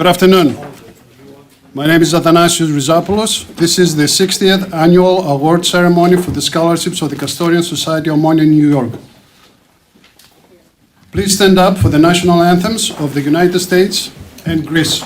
Good afternoon. My name is Athanasios Rizopoulos. This is the 60th annual award ceremony for the scholarships of the Kastorian Society of Omonia, New York. Please stand up for the national anthems of the United States and Greece.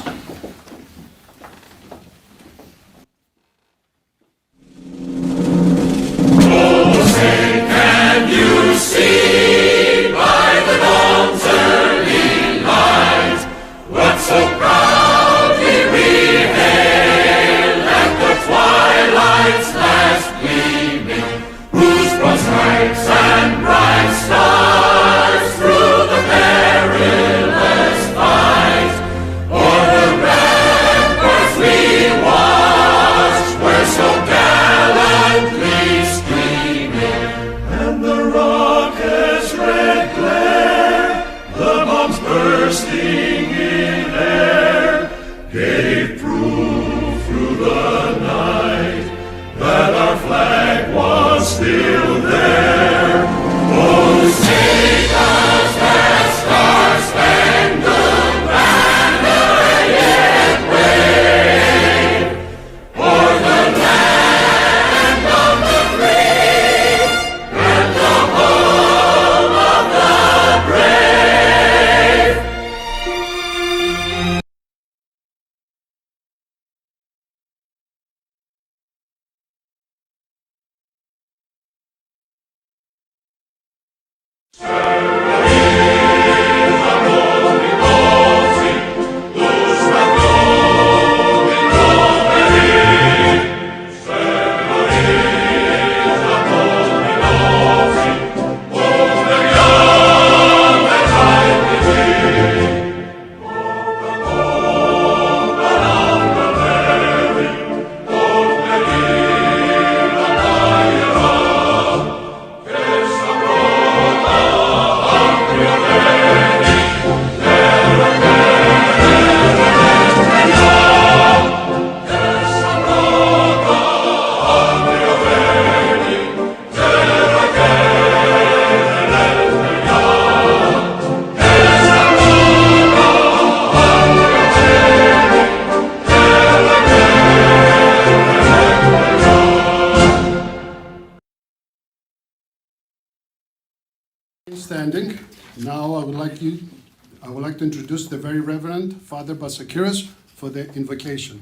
Standing. Now I would like to introduce the Very Reverend Father Basakiris for the invocation.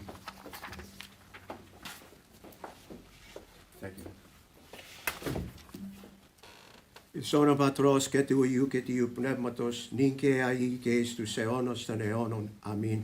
Thank you. Εις όνομα Πατρός και του Υιού και του Πνεύματος, νυν και αεί και εις τους αιώνος των αιώνων. Αμήν.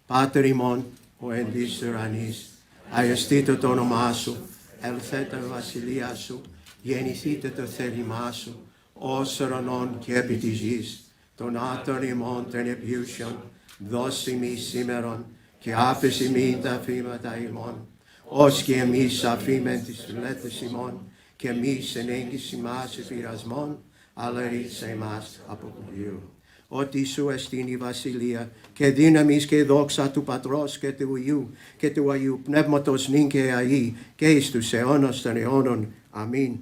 Πάτερ ημών, ο εν της ουρανής, αγιαστήτω το όνομά σου, ελθέτω η βασιλεία σου, γεννηθείτε το θέλημά σου, ως ουρανών και επί της γης, των άτων ημών των επιούσιων, δώσ' ημί σήμερον και άφες ημί τα αφήματα ημών, ως και εμείς αφήμεν τις φιλέτες ημών, και εμείς εν έγκυση μας επειρασμών, αλλά ρίξε εμάς από πλοίου. Ότι σου εστίν η βασιλεία και δύναμις και δόξα του Πατρός και του Υιού και του Αγίου Πνεύματος νυν και αεί και εις τους αιώνας των αιώνων. Αμήν.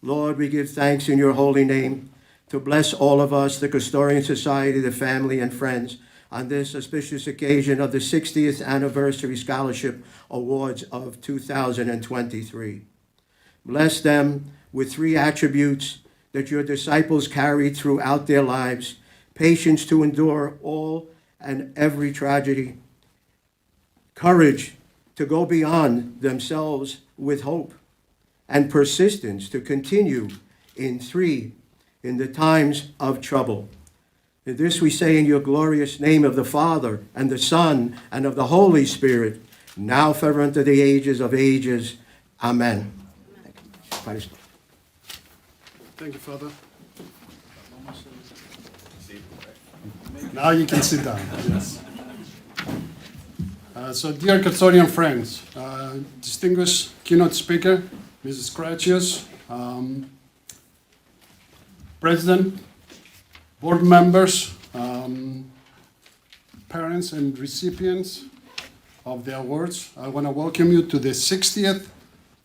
Lord, we give thanks in your holy name to bless all of us, the Kastorian Society, the family and friends, on this auspicious occasion of the 60th Anniversary Scholarship Awards of 2023. Bless them with three attributes that your disciples carried throughout their lives: patience to endure all and every tragedy, courage to go beyond themselves with hope, and persistence to continue in the times of trouble. And this we say in your glorious name of the Father, and the Son, and of the Holy Spirit, now forever unto the ages of ages. Amen. Thank you, Father. Now you can sit down. Yes. So, dear Kastorian friends, distinguished keynote speaker, Mrs. Kratios, President, board members, parents and recipients of the awards, I want to welcome you to the 60th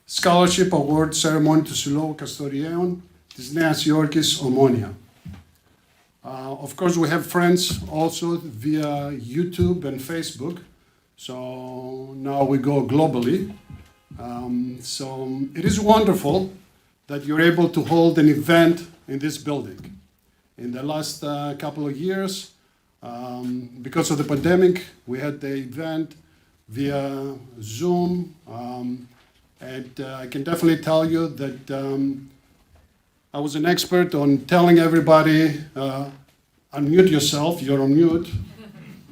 Scholarship Award Ceremony του Συλλόγου Καστοριαίων της Νέας Υόρκης Ομόνια. Of course, we have friends also via YouTube and Facebook. So now we go globally. So it is wonderful that you're able to hold an event in this building. In the last couple of years, because of the pandemic, we had the event via Zoom, and I can definitely tell you that I was an expert on telling everybody, unmute yourself, you're on mute,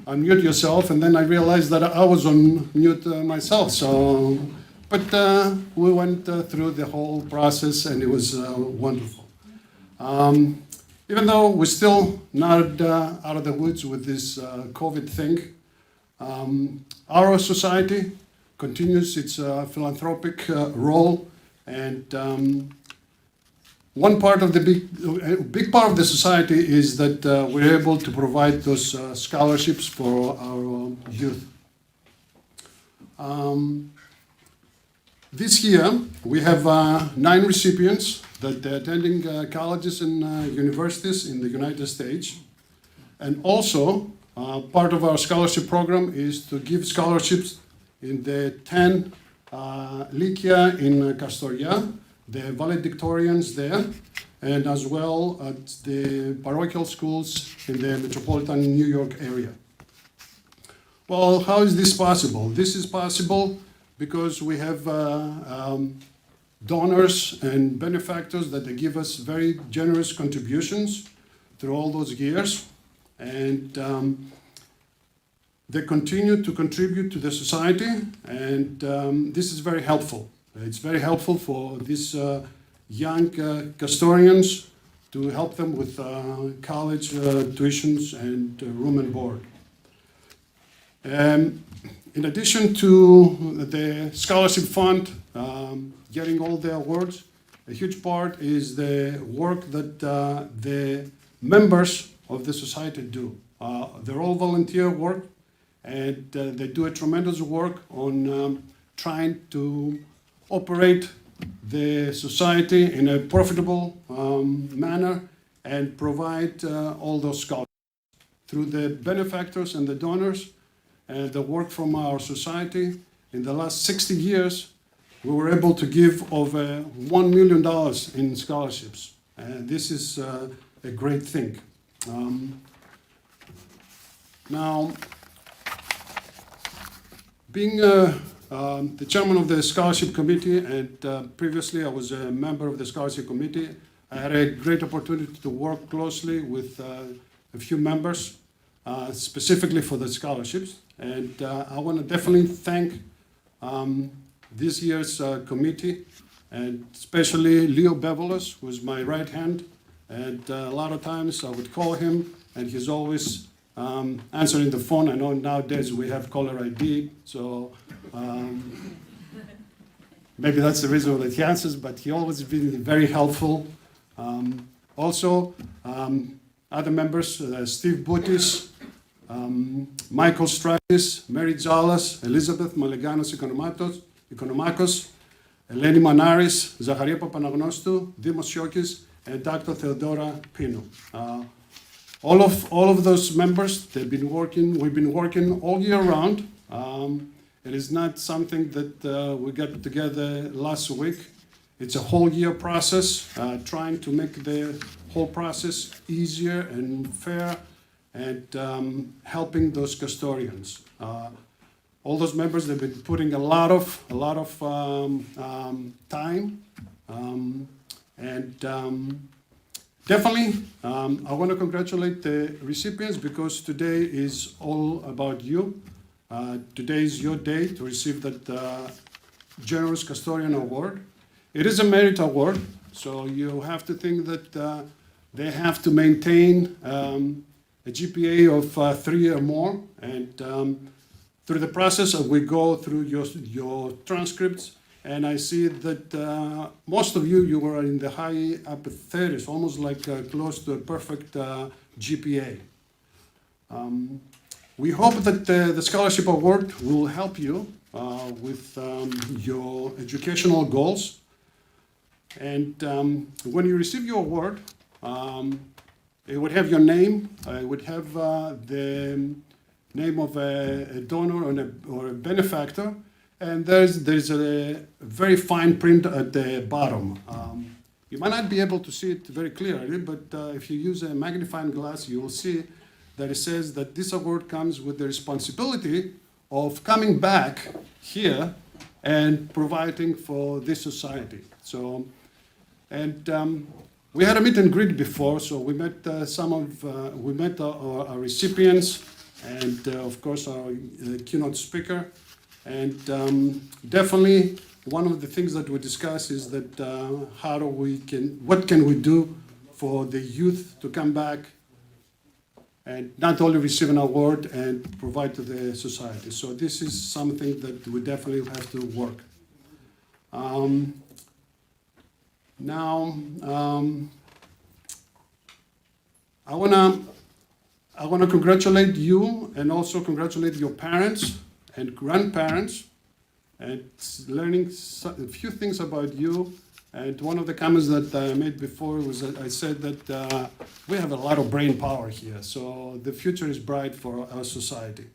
unmute yourself, and then I realized that I was on mute myself. So, but we went through the whole process, and it was wonderful. Even though we're still not out of the woods with this COVID thing, our society continues its philanthropic role, and one part of the big part of the society is that we're able to provide those scholarships for our youth. This year, we have 9 recipients that are attending colleges and universities in the United States. And also, part of our scholarship program is to give scholarships in the 10 Lycia in Kastorian, the valedictorians there, and as well at the parochial schools in the metropolitan New York area. Well, how is this possible? This is possible because we have donors and benefactors that they give us very generous contributions through all those years, and they continue to contribute to the society, and this is very helpful. It's very helpful for these young Kastorians to help them with college tuitions and room and board. In addition to the scholarship fund getting all the awards, a huge part is the work that the members of the society do. They're all volunteer work, and they do a tremendous work on trying to operate the society in a profitable manner and provide all those scholarships. Through the benefactors and the donors and the work from our society, in the last 60 years, we were able to give over $1 million in scholarships. And this is a great thing. Now, being the chairman of the scholarship committee, and previously I was a member of the scholarship committee, I had a great opportunity to work closely with a few members, specifically for the scholarships. And I want to definitely thank this year's committee, and especially Leo Bevelos, who is my right hand. And a lot of times I would call him, and he's always answering the phone. I know nowadays we have caller ID, so maybe that's the reason that he answers, but he always been very helpful. Also, other members, Steve Boutis, Michael Stratis, Mary Jalas, Elizabeth Maleganos Economakos, Eleni Manaris, Zacharia Papanagnostou, Dimos Siokis, and Dr. Theodora Pino. All of those members, we've been working all year round. It is not something that we got together last week. It's a whole year process, trying to make the whole process easier and fair, and helping those Kastorians. All those members, they've been putting a lot of time, and definitely, I want to congratulate the recipients, because today is all about you. Today is your day to receive that Generous Kastorian Award. It is a merit award, so you have to think that they have to maintain a GPA of 3 or more, and through the process we go through your transcripts, and I see that most of you were in the high upper 30s, almost like close to a perfect GPA. We hope that the scholarship award will help you with your educational goals. And when you receive your award, It would have your name, it would have the name of a donor or a benefactor, and there's a very fine print at the bottom. You might not be able to see it very clearly, but if you use a magnifying glass, you will see that it says that this award comes with the responsibility of coming back here and providing for this society. So, and we had a meet and greet before, so we met our recipients, and of course our keynote speaker. And definitely one of the things that we discuss is that what can we do for the youth to come back and not only receive an award and provide to the society. So this is something that we definitely have to work. I wanna congratulate you and also congratulate your parents and grandparents and learning a few things about you. And one of the comments that I made before was that I said that we have a lot of brain power here, so the future is bright for our society.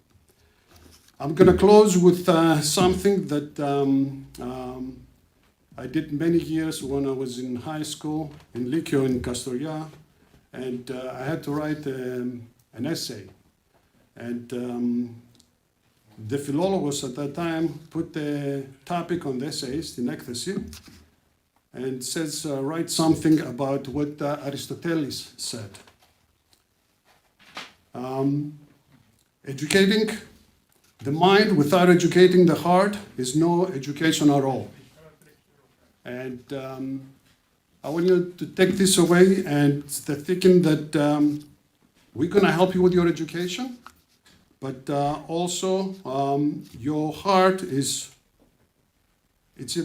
I'm gonna close with something that I did many years when I was in high school in Liceo in Kastorian, and I had to write an essay. And the philologos at that time put the topic on the essays in έκθεση, and says, write something about what Aristoteles said. Educating the mind without educating the heart is no education at all. And I want you to take this away and thinking that we're gonna help you with your education, but also your heart is, it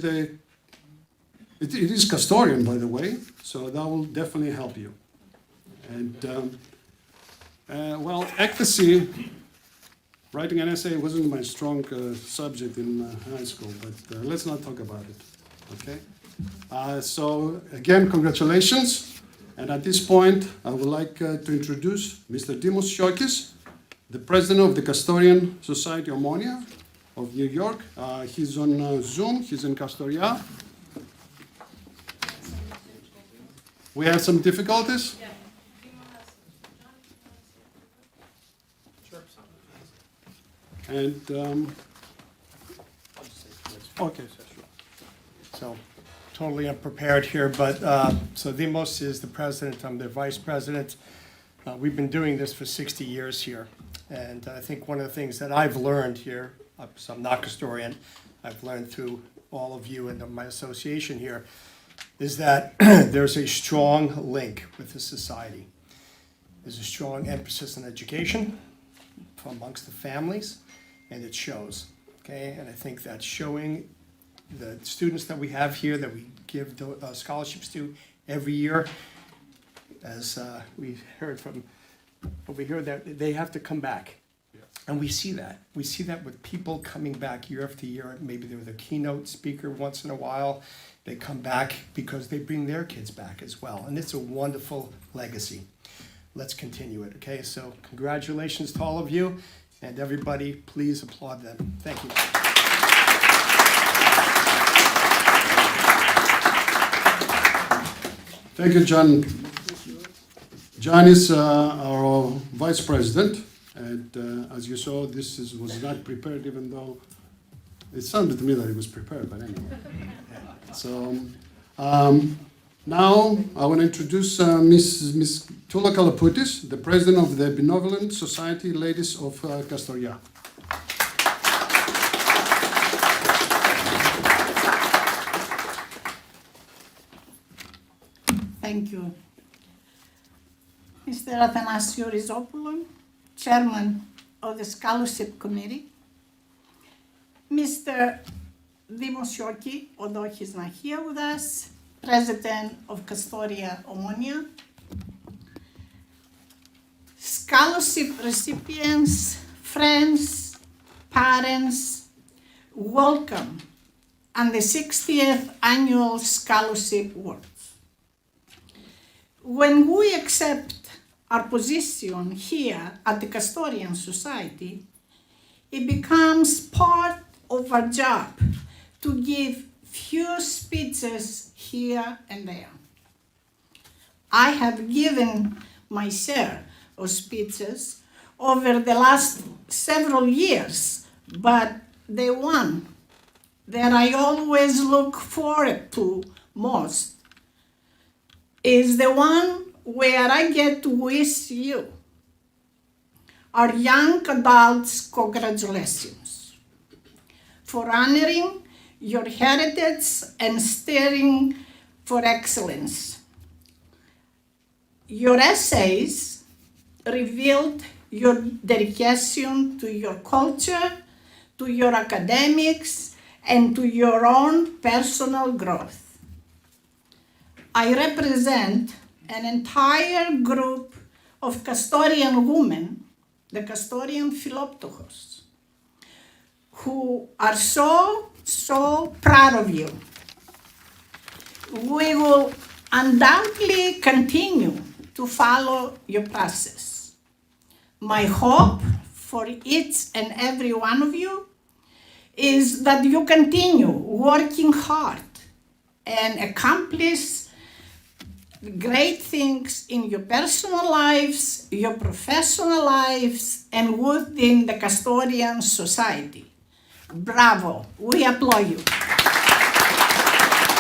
is Kastorian, by the way, so that will definitely help you. And well, έκθεση, writing an essay wasn't my strong subject in high school, but let's not talk about it, okay? So again, congratulations. And at this point, I would like to introduce Mr. Dimos Siokis, the president of the Kastorian Society Omonia of New York. He's on Zoom, he's in Kastoria. We have some difficulties. And, Okay, sure. So, totally unprepared here, but, so Dimos is the president, I'm the vice president. We've been doing this for 60 years here, and I think one of the things that I've learned here, so I'm not Kastorian, I've learned through all of you and my association here, is that there's a strong link with the society. There's a strong emphasis on education amongst the families, and it shows, okay? And I think that showing the students that we have here, that we give scholarships to every year, as we heard from over here, that they have to come back. And we see that. We see that with people coming back year after year. Maybe they're the keynote speaker once in a while. They come back because they bring their kids back as well. And it's a wonderful legacy. Let's continue it, okay? So congratulations to all of you. And everybody, please applaud them. Thank you. thank you, John. John is our vice president, and as you saw, this was not prepared, even though it sounded to me that it was prepared, but anyway. So now I want to introduce Ms. Tula Kalapoutis, the president of the Benevolent Society Ladies of Kastoria. Thank you. Mr. Athanasiou Rizopoulos, Chairman of the Scholarship Committee. Mr. Dimos Siokis, although he's not here with us, President of Kastoria Omonia. Scholarship recipients, friends, parents, welcome on the 60th Annual Scholarship Awards. When we accept our position here at the Kastorian Society, it becomes part of our job to give few speeches here and there. I have given my share of speeches over the last several years, but the one that I always look forward to most is the one where I get to wish you, our young adults, congratulations for honoring your heritage and steering for excellence. Your essays revealed your dedication to your culture, to your academics, and to your own personal growth. I represent an entire group of Kastorian women, the Kastorian Philoptochos, who are so proud of you. We will undoubtedly continue to follow your process. My hope for each and every one of you is that you continue working hard and accomplish great things in your personal lives, your professional lives, and within the Kastorian Society. Bravo, we applaud you.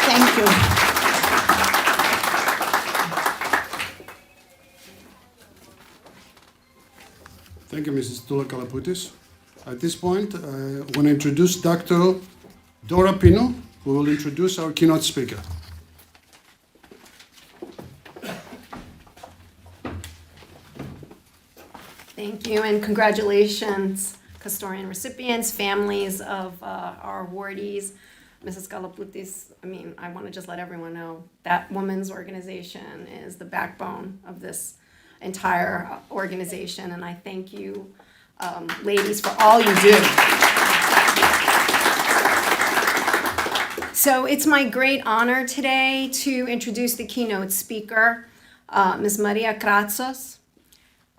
Thank you. Thank you, Mrs. Tula Kalaputis. At this point, I want to introduce Dr. Dora Pino, who will introduce our keynote speaker. Thank you, and congratulations, Kastorian recipients, families of our awardees. Mrs. Kalaputis, I want to just let everyone know that women's organization is the backbone of this entire organization, and I thank you, ladies, for all you do. So it's my great honor today to introduce the keynote speaker, Ms. Maria Kratzos.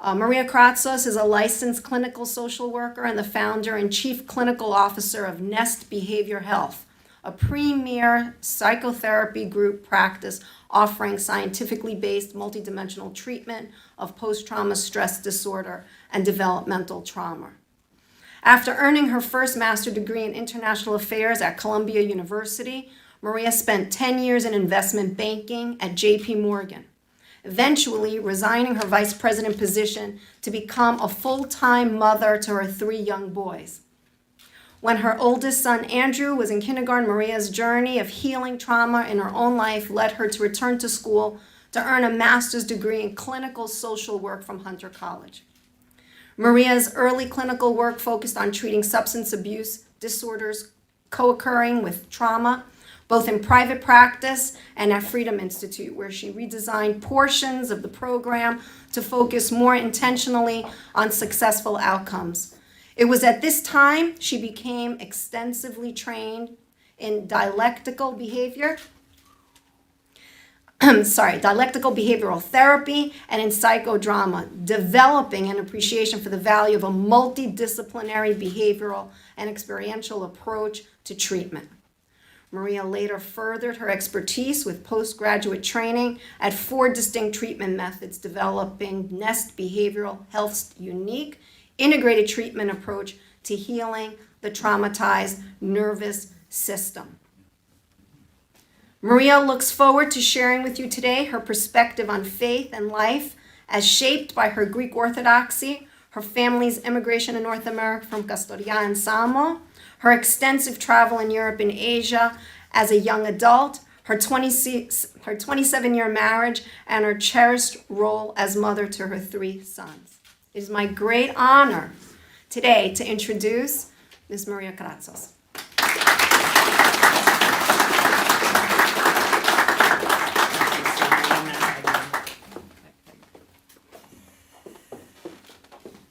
Maria Kratzos is a licensed clinical social worker and the founder and chief clinical officer of Nest Behavior Health, a premier psychotherapy group practice offering scientifically based multidimensional treatment of post-trauma stress disorder and developmental trauma. After earning her first master's degree in international affairs at Columbia University, Maria spent 10 years in investment banking at JP Morgan, eventually resigning her vice president position to become a full-time mother to her 3 young boys. When her oldest son, Andrew, was in kindergarten, Maria's journey of healing trauma in her own life led her to return to school to earn a master's degree in clinical social work from Hunter College. Maria's early clinical work focused on treating substance abuse disorders co-occurring with trauma, both in private practice and at Freedom Institute, where she redesigned portions of the program to focus more intentionally on successful outcomes. It was at this time she became extensively trained in dialectical behavioral therapy and in psychodrama, developing an appreciation for the value of a multidisciplinary behavioral and experiential approach to treatment. Maria later furthered her expertise with postgraduate training at 4 distinct treatment methods, developing Nest Behavioral Health's unique integrated treatment approach to healing the traumatized nervous system. Maria looks forward to sharing with you today her perspective on faith and life as shaped by her Greek Orthodoxy, her family's immigration to North America from Kastorian and Samo, her extensive travel in Europe and Asia as a young adult, her 27-year marriage, and her cherished role as mother to her 3 sons. It is my great honor today to introduce Ms. Maria Kratzos.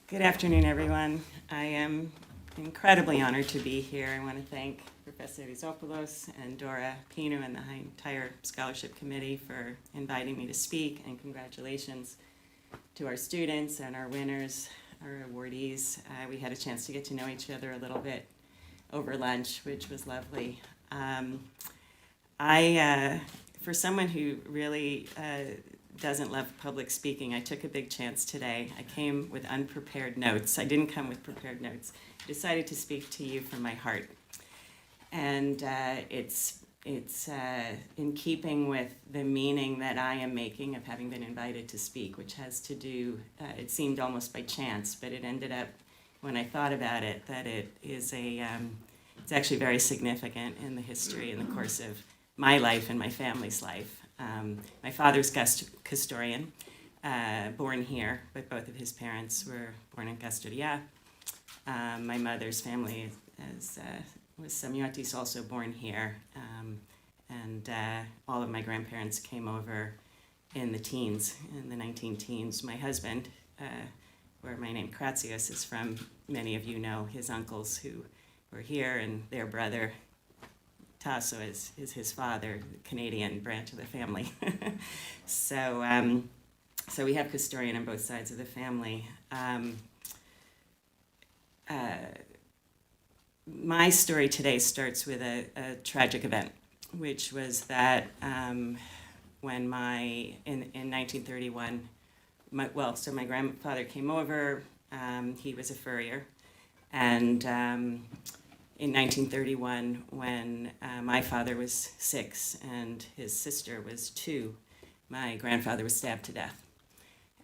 Good afternoon, everyone. I am incredibly honored to be here. I want to thank Professor Rizopoulos and Dora Pino and the entire scholarship committee for inviting me to speak, and congratulations to our students and our winners, our awardees. We had a chance to get to know each other a little bit over lunch, which was lovely. For someone who really doesn't love public speaking, I took a big chance today. I came with unprepared notes. I didn't come with prepared notes. I decided to speak to you from my heart. And it's in keeping with the meaning that I am making of having been invited to speak, which has to do, it seemed almost by chance, but it ended up, when I thought about it, that it is it's actually very significant in the history and the course of my life and my family's life. My father's Kastorian, born here, but both of his parents were born in Kastorian. My mother's family was Samiotis, also born here, and all of my grandparents came over in the teens, in the 19-teens. My husband, where my name Kratsios is from, many of you know his uncles who were here, and their brother Tasso is his father, the Canadian branch of the family. So we have Kastorian on both sides of the family. My story today starts with a tragic event, which was that when in 1931, my grandfather came over. He was a furrier, and in 1931, when my father was 6 and his sister was 2, my grandfather was stabbed to death.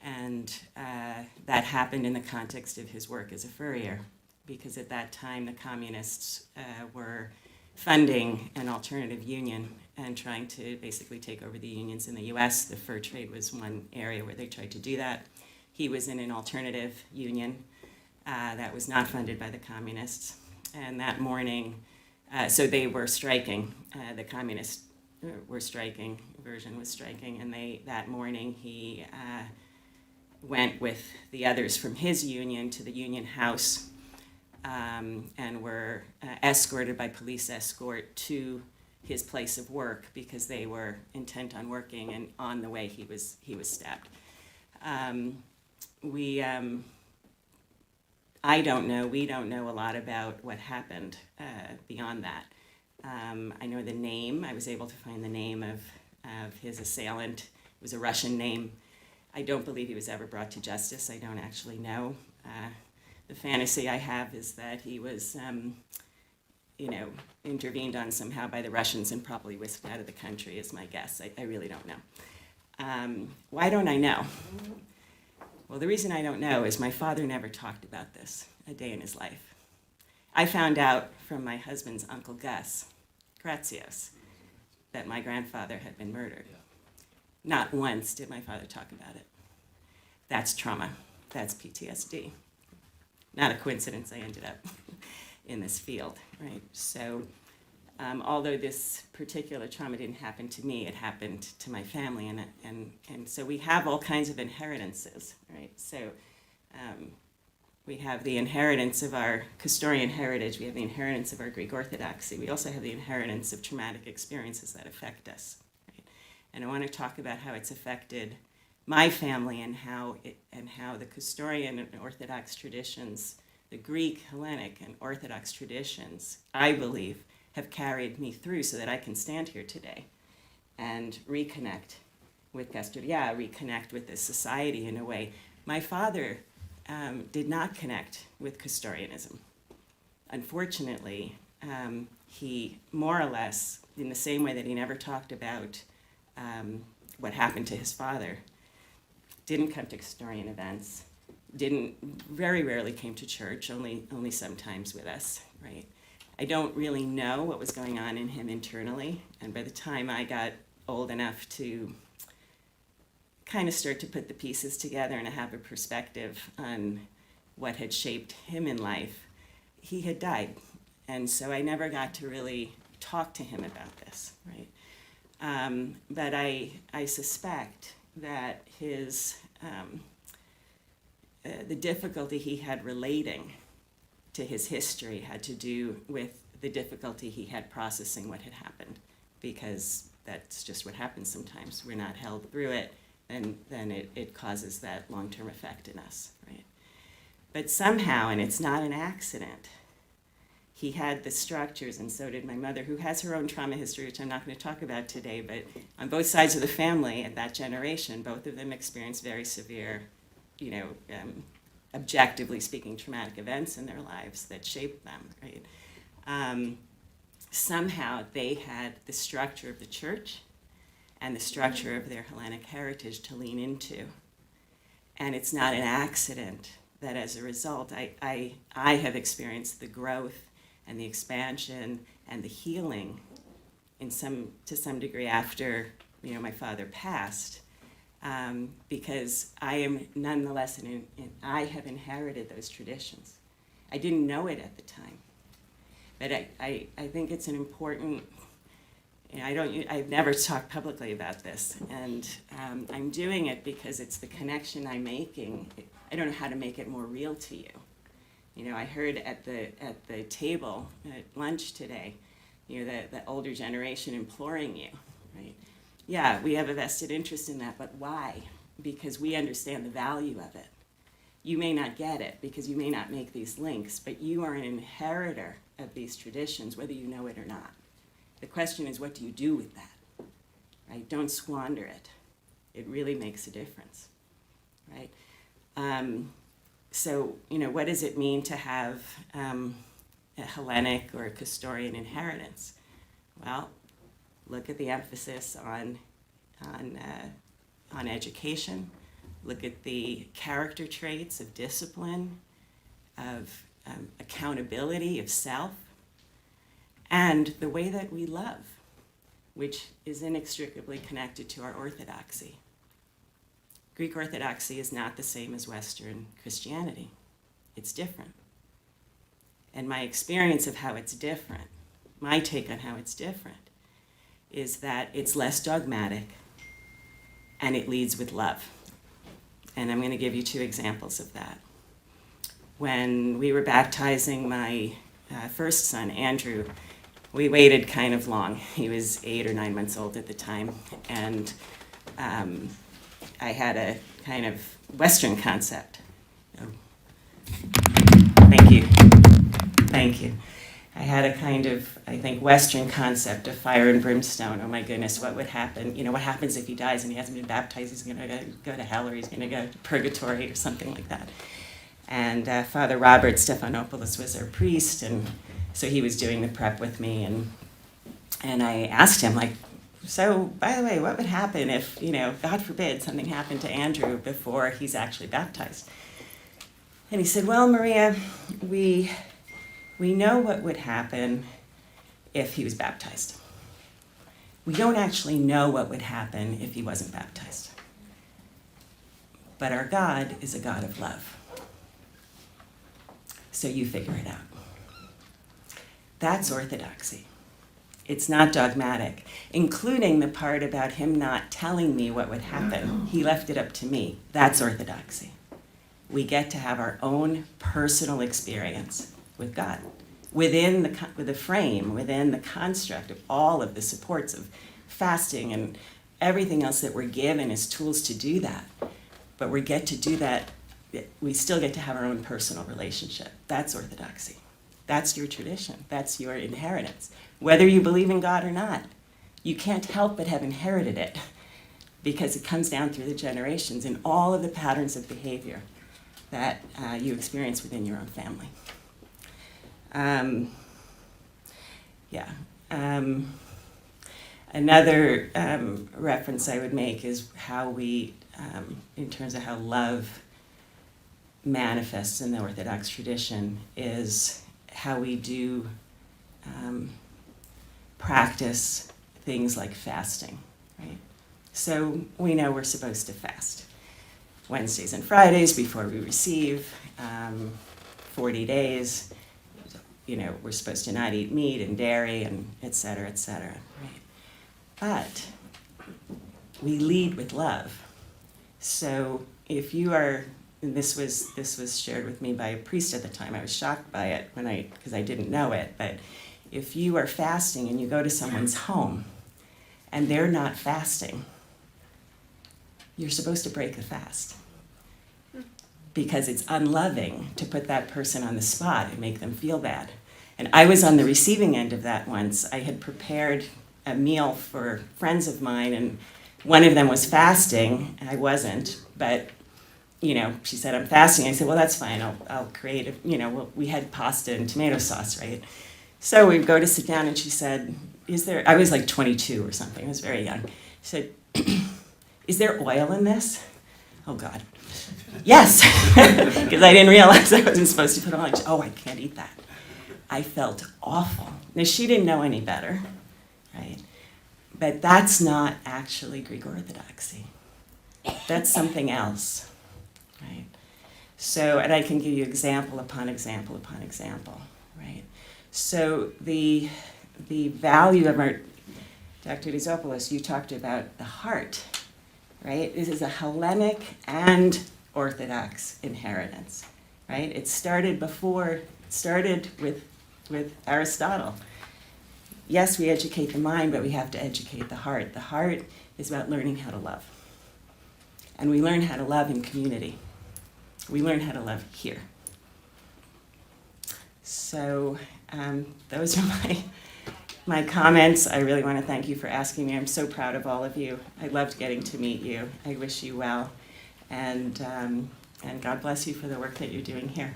And that happened in the context of his work as a furrier, because at that time the communists were funding an alternative union and trying to basically take over the unions in the US. The fur trade was one area where they tried to do that. He was in an alternative union that was not funded by the communists. And that morning, so they were striking, the communists were striking, version was striking, and that morning he went with the others from his union to the union house, and were escorted by police escort to his place of work because they were intent on working, and on the way he was stabbed. We don't know a lot about what happened beyond that. I know the name. I was able to find the name of his assailant. It was a Russian name. I don't believe he was ever brought to justice. I don't actually know. The fantasy I have is that he was, intervened on somehow by the Russians and probably whisked out of the country is my guess. I really don't know. Why don't I know? Well, the reason I don't know is my father never talked about this a day in his life. I found out from my husband's uncle Gus, Kratsios, that my grandfather had been murdered. Not once did my father talk about it. That's trauma. That's PTSD. Not a coincidence I ended up in this field, right? So although this particular trauma didn't happen to me, it happened to my family, and so we have all kinds of inheritances, right? So we have the inheritance of our Kastorian heritage, we have the inheritance of our Greek Orthodoxy, we also have the inheritance of traumatic experiences that affect us, right? And I want to talk about how it's affected my family and how the Kastorian and Orthodox traditions, the Greek, Hellenic, and Orthodox traditions, I believe, have carried me through so that I can stand here today and reconnect with Kastorian, reconnect with this society in a way. My father did not connect with Kastorianism. Unfortunately, he more or less, in the same way that he never talked about what happened to his father, didn't come to Kastorian events, very rarely came to church, only sometimes with us, right? I don't really know what was going on in him internally, and by the time I got old enough to kind of start to put the pieces together and have a perspective on what had shaped him in life, he had died. And so I never got to really talk to him about this, right? But I suspect that the difficulty he had relating to his history had to do with the difficulty he had processing what had happened, because that's just what happens sometimes. We're not held through it. then it causes that long-term effect in us, right? But somehow, and it's not an accident, he had the structures, and so did my mother, who has her own trauma history, which I'm not going to talk about today, but on both sides of the family at that generation, both of them experienced very severe, objectively speaking, traumatic events in their lives that shaped them, right? Somehow they had the structure of the church and the structure of their Hellenic heritage to lean into. And it's not an accident that as a result, I have experienced the growth and the expansion and the healing to some degree after my father passed, because I am nonetheless, I have inherited those traditions. I didn't know it at the time, but I think it's an important, I've never talked publicly about this, and I'm doing it because it's the connection I'm making. I don't know how to make it more real to you. I heard at the table at lunch today, the older generation imploring you, right? Yeah, we have a vested interest in that, but why? Because we understand the value of it. You may not get it because you may not make these links, but you are an inheritor of these traditions, whether you know it or not. The question is, what do you do with that? Right? Don't squander it. It really makes a difference, right? So, what does it mean to have a Hellenic or a Kastorian inheritance? Well, look at the emphasis on education. Look at the character traits of discipline, of accountability, of self, and the way that we love, which is inextricably connected to our orthodoxy. Greek Orthodoxy is not the same as Western Christianity. It's different. And my experience of how it's different, my take on how it's different, is that it's less dogmatic and it leads with love. And I'm going to give you 2 examples of that. When we were baptizing my first son, Andrew, we waited kind of long. He was 8 or 9 months old at the time, and I had a kind of Western concept. Oh. Thank you. Thank you. I had a kind of, I think, Western concept of fire and brimstone. Oh my goodness, what would happen? What happens if he dies and he hasn't been baptized? He's going to go to hell, or he's going to go to purgatory or something like that. And Father Robert Stephanopoulos was our priest, and so he was doing the prep with me, and I asked him, so, by the way, what would happen if, God forbid, something happened to Andrew before he's actually baptized? And he said, well, Maria, we know what would happen if he was baptized. We don't actually know what would happen if he wasn't baptized. But our God is a God of love. So you figure it out. That's orthodoxy. It's not dogmatic, including the part about him not telling me what would happen. He left it up to me. That's orthodoxy. We get to have our own personal experience with God within the frame, within the construct of all of the supports of fasting and everything else that we're given as tools to do that. But we get to do that, we still get to have our own personal relationship. That's orthodoxy. That's your tradition. That's your inheritance. Whether you believe in God or not, you can't help but have inherited it because it comes down through the generations in all of the patterns of behavior that you experience within your own family. Another reference I would make is how we, in terms of how love manifests in the Orthodox tradition, is how we do practice things like fasting, right? So we know we're supposed to fast Wednesdays and Fridays before we receive, 40 days. We're supposed to not eat meat and dairy and et cetera, right? But we lead with love. So if you are, and this was shared with me by a priest at the time. I was shocked by it because I didn't know it. But if you are fasting and you go to someone's home and they're not fasting, you're supposed to break the fast. Because it's unloving to put that person on the spot and make them feel bad. And I was on the receiving end of that once. I had prepared a meal for friends of mine, and one of them was fasting, and I wasn't, but you know, she said, I'm fasting. I said, well, that's fine. I'll create a, you know, we had pasta and tomato sauce, right? So we go to sit down, and she said, I was like 22 or something. I was very young. She said, is there oil in this? Oh, God. Yes, because I didn't realize I wasn't supposed to put oil. Oh, I can't eat that. I felt awful. Now, she didn't know any better, right? But that's not actually Greek Orthodoxy. That's something else, right? So, and I can give you example upon example upon example, right? So the value of our, Dr. Rizopoulos, you talked about the heart, right? This is a Hellenic and Orthodox inheritance, right? It started with Aristotle. Yes, we educate the mind, but we have to educate the heart. The heart is about learning how to love. And we learn how to love in community. We learn how to love here. So those are my comments. I really want to thank you for asking me. I'm so proud of all of you. I loved getting to meet you. I wish you well. And God bless you for the work that you're doing here.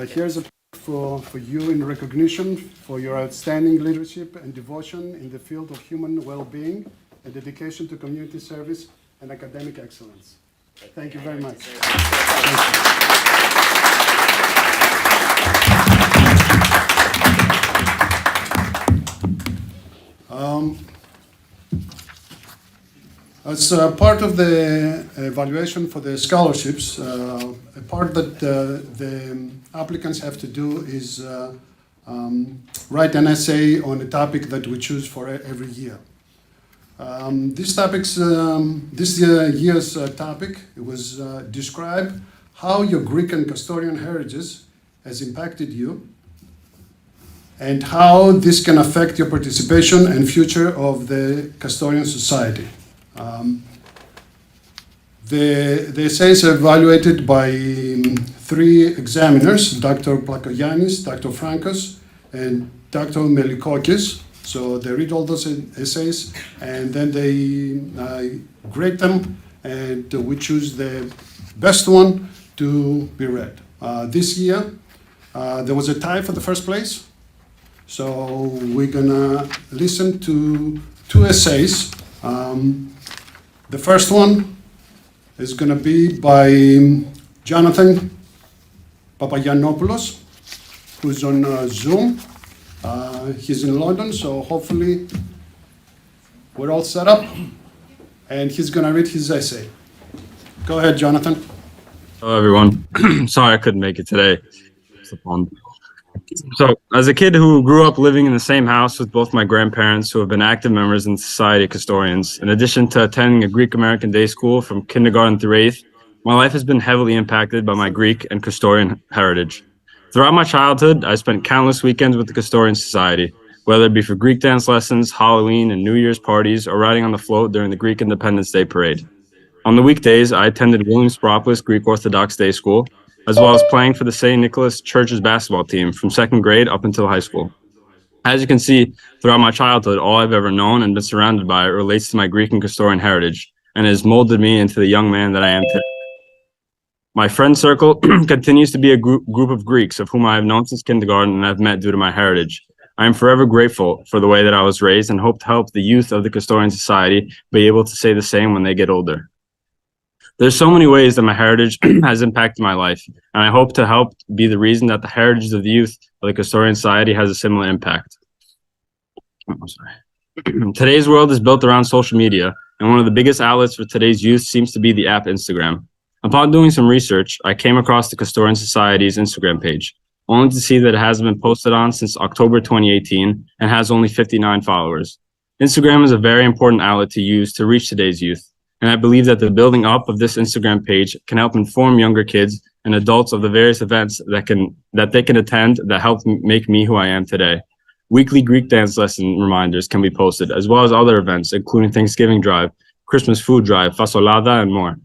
Here's a for you in recognition for your outstanding leadership and devotion in the field of human well-being and dedication to community service and academic excellence. Thank you very much. As part of the evaluation for the scholarships, a part that the applicants have to do is write an essay on a topic that we choose for every year. This year's topic was describe how your Greek and Kastorian heritage has impacted you and how this can affect your participation and future of the Kastorian society. The essays are evaluated by 3 examiners, Dr. Plakoyannis, Dr. Frankos, and Dr. Melikokis. So they read all those essays, and then they grade them, and we choose the best one to be read. This year, there was a tie for the first place, so we're gonna listen to 2 essays. The first one is going to be by Jonathan Papagiannopoulos, who's on Zoom. He's in London, so hopefully we're all set up. And he's going to read his essay. Go ahead, Jonathan. Hello, everyone. Sorry I couldn't make it today. So, as a kid who grew up living in the same house with both my grandparents, who have been active members in the Society of Kastorians, in addition to attending a Greek American day school from kindergarten through 8th, my life has been heavily impacted by my Greek and Kastorian heritage. Throughout my childhood, I spent countless weekends with the Kastorian Society, whether it be for Greek dance lessons, Halloween, and New Year's parties, or riding on the float during the Greek Independence Day parade. On the weekdays, I attended William Spropoulos Greek Orthodox Day School, as well as playing for the St. Nicholas Church's basketball team from 2nd grade up until high school. As you can see, throughout my childhood, all I've ever known and been surrounded by relates to my Greek and Kastorian heritage, and has molded me into the young man that I am today. My friend circle continues to be a group of Greeks of whom I have known since kindergarten and have met due to my heritage. I am forever grateful for the way that I was raised and hope to help the youth of the Kastorian Society be able to say the same when they get older. There's so many ways that my heritage has impacted my life, and I hope to help be the reason that the heritage of the youth of the Kastorian Society has a similar impact. Today's world is built around social media, and one of the biggest outlets for today's youth seems to be the app Instagram. Upon doing some research, I came across the Kastorian Society's Instagram page, only to see that it hasn't been posted on since October 2018 and has only 59 followers. Instagram is a very important outlet to use to reach today's youth, and I believe that the building up of this Instagram page can help inform younger kids and adults of the various events that they can attend that help make me who I am today. Weekly Greek dance lesson reminders can be posted, as well as other events, including Thanksgiving drive, Christmas food drive, fasolada, and more.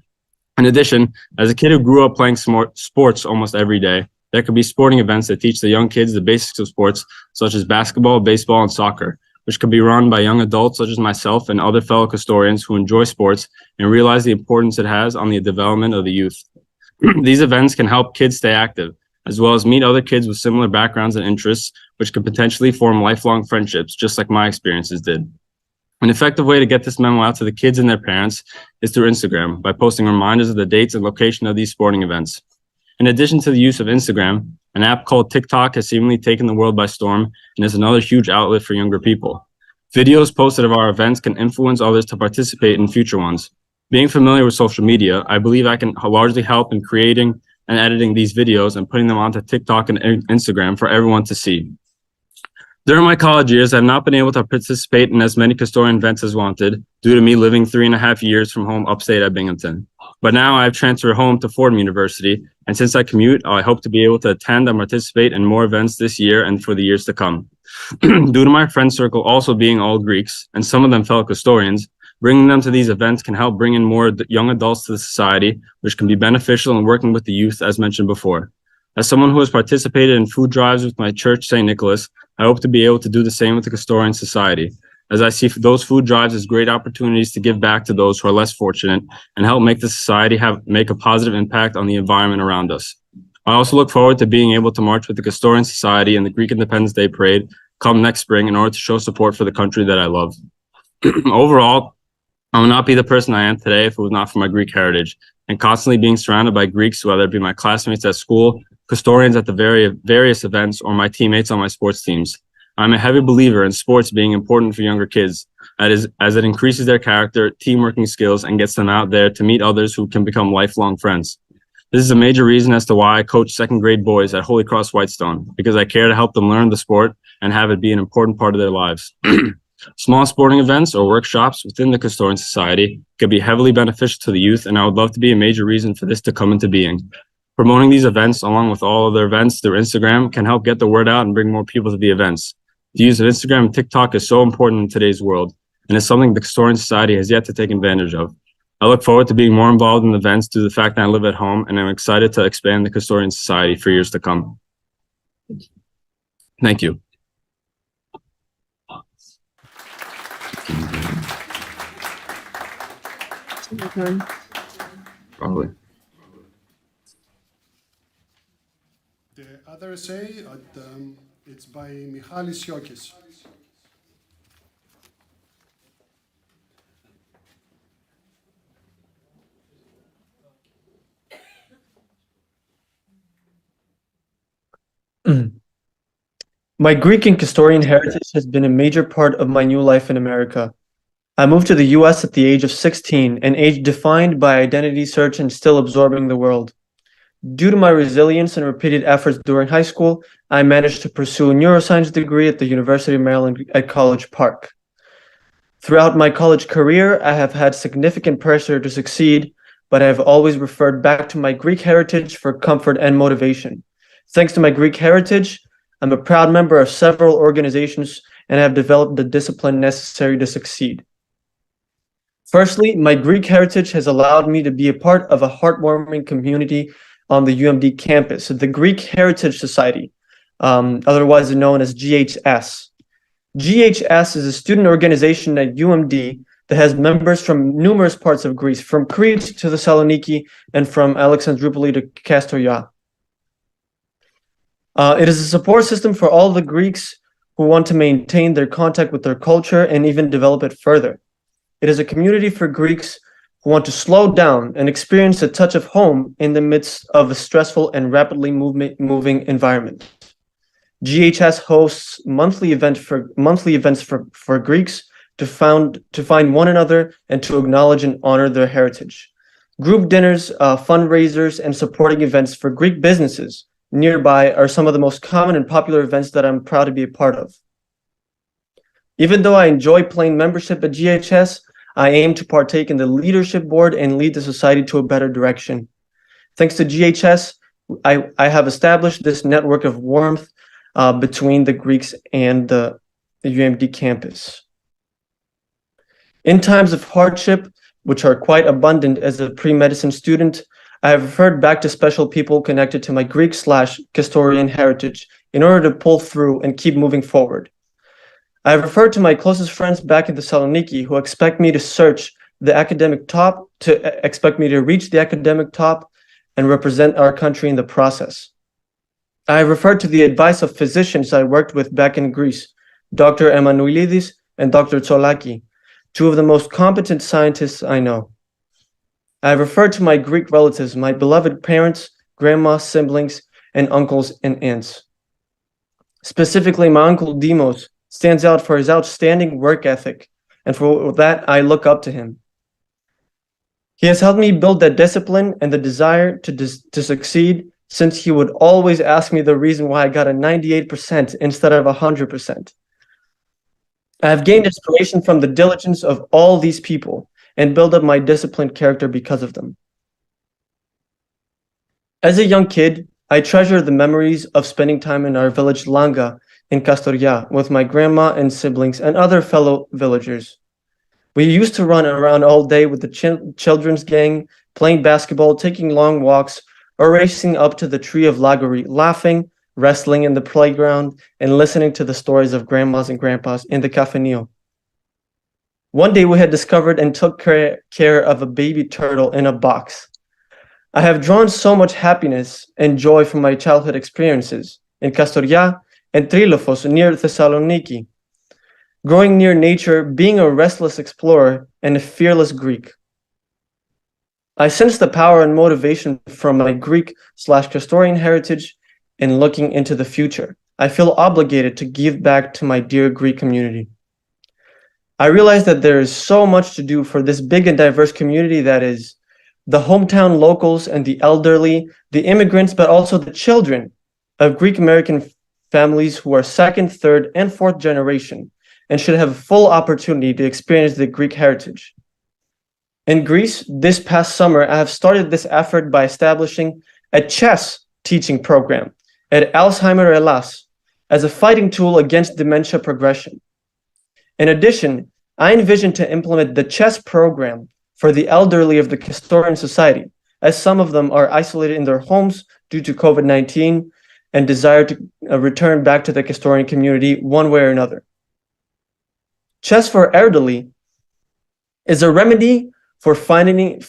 In addition, as a kid who grew up playing sports almost every day, there could be sporting events that teach the young kids the basics of sports, such as basketball, baseball, and soccer, which could be run by young adults such as myself and other fellow Kastorians who enjoy sports and realize the importance it has on the development of the youth. These events can help kids stay active, as well as meet other kids with similar backgrounds and interests, which could potentially form lifelong friendships, just like my experiences did. An effective way to get this memo out to the kids and their parents is through Instagram, by posting reminders of the dates and location of these sporting events. In addition to the use of Instagram, an app called TikTok has seemingly taken the world by storm and is another huge outlet for younger people. Videos posted of our events can influence others to participate in future ones. Being familiar with social media, I believe I can largely help in creating and editing these videos and putting them onto TikTok and Instagram for everyone to see. During my college years, I've not been able to participate in as many Kastorian events as wanted due to me living 3.5 years from home upstate at Binghamton. But now I've transferred home to Fordham University, and since I commute, I hope to be able to attend and participate in more events this year and for the years to come. Due to my friend circle also being all Greeks, and some of them fellow Kastorians, bringing them to these events can help bring in more young adults to the society, which can be beneficial in working with the youth, as mentioned before. As someone who has participated in food drives with my church, St. Nicholas, I hope to be able to do the same with the Kastorian Society, as I see those food drives as great opportunities to give back to those who are less fortunate and help make the society make a positive impact on the environment around us. I also look forward to being able to march with the Kastorian Society in the Greek Independence Day Parade come next spring in order to show support for the country that I love. Overall, I would not be the person I am today if it was not for my Greek heritage, and constantly being surrounded by Greeks, whether it be my classmates at school, Kastorians at the various events, or my teammates on my sports teams. I'm a heavy believer in sports being important for younger kids, as it increases their character, teamworking skills, and gets them out there to meet others who can become lifelong friends. This is a major reason as to why I coach second grade boys at Holy Cross Whitestone, because I care to help them learn the sport and have it be an important part of their lives. Small sporting events or workshops within the Kastorian Society could be heavily beneficial to the youth, and I would love to be a major reason for this to come into being. Promoting these events, along with all other events through Instagram, can help get the word out and bring more people to the events. The use of Instagram and TikTok is so important in today's world, and is something the Kastorian Society has yet to take advantage of. I look forward to being more involved in events due to the fact that I live at home, and I'm excited to expand the Kastorian Society for years to come. Thank you. Probably. The other essay, it's by Michalis Yokis. My Greek and Kastorian heritage has been a major part of my new life in America. I moved to the US at the age of 16, an age defined by identity search and still absorbing the world. Due to my resilience and repeated efforts during high school, I managed to pursue a neuroscience degree at the University of Maryland at College Park. Throughout my college career, I have had significant pressure to succeed, but I have always referred back to my Greek heritage for comfort and motivation. Thanks to my Greek heritage, I'm a proud member of several organizations and have developed the discipline necessary to succeed. Firstly, my Greek heritage has allowed me to be a part of a heartwarming community on the UMD campus, the Greek Heritage Society, otherwise known as GHS. GHS is a student organization at UMD that has members from numerous parts of Greece, from Crete to Thessaloniki and from Alexandroupoli to Kastorian. It is a support system for all the Greeks who want to maintain their contact with their culture and even develop it further. It is a community for Greeks who want to slow down and experience a touch of home in the midst of a stressful and rapidly moving environment. GHS hosts monthly events for Greeks to find one another and to acknowledge and honor their heritage. Group dinners, fundraisers, and supporting events for Greek businesses nearby are some of the most common and popular events that I'm proud to be a part of. Even though I enjoy paying membership at GHS, I aim to partake in the leadership board and lead the society to a better direction. Thanks to GHS, I have established this network of warmth between the Greeks and the UMD campus. In times of hardship, which are quite abundant as a pre-medicine student, I have referred back to special people connected to my Greek/Kastorian heritage in order to pull through and keep moving forward. I have referred to my closest friends back in Thessaloniki who expect me to reach the academic top and represent our country in the process. I have referred to the advice of physicians I worked with back in Greece, Dr. Emanuelidis and Dr. Tsolaki, two of the most competent scientists I know. I have referred to my Greek relatives, my beloved parents, grandma, siblings, and uncles and aunts. Specifically, my uncle Demos stands out for his outstanding work ethic, and for that I look up to him. He has helped me build that discipline and the desire to succeed, since he would always ask me the reason why I got a 98% instead of 100%. I have gained inspiration from the diligence of all these people and build up my disciplined character because of them. As a young kid, I treasure the memories of spending time in our village Langa in Kastoria with my grandma and siblings and other fellow villagers. We used to run around all day with the children's gang, playing basketball, taking long walks, or racing up to the tree of Lagori, laughing, wrestling in the playground, and listening to the stories of grandmas and grandpas in the cafenio. One day we had discovered and took care of a baby turtle in a box. I have drawn so much happiness and joy from my childhood experiences in Kastoria and Trilofos near Thessaloniki, growing near nature, being a restless explorer, and a fearless Greek. I sense the power and motivation from my Greek/Kastorian heritage in looking into the future. I feel obligated to give back to my dear Greek community. I realize that there is so much to do for this big and diverse community that is the hometown locals and the elderly, the immigrants, but also the children of Greek American families who are second, third, and fourth generation and should have full opportunity to experience the Greek heritage. In Greece, this past summer, I have started this effort by establishing a chess teaching program at Alzheimer Hellas as a fighting tool against dementia progression. In addition, I envision to implement the chess program for the elderly of the Kastorian society, as some of them are isolated in their homes due to COVID-19 and desire to return back to the Kastorian community one way or another. Chess for elderly is a remedy for fighting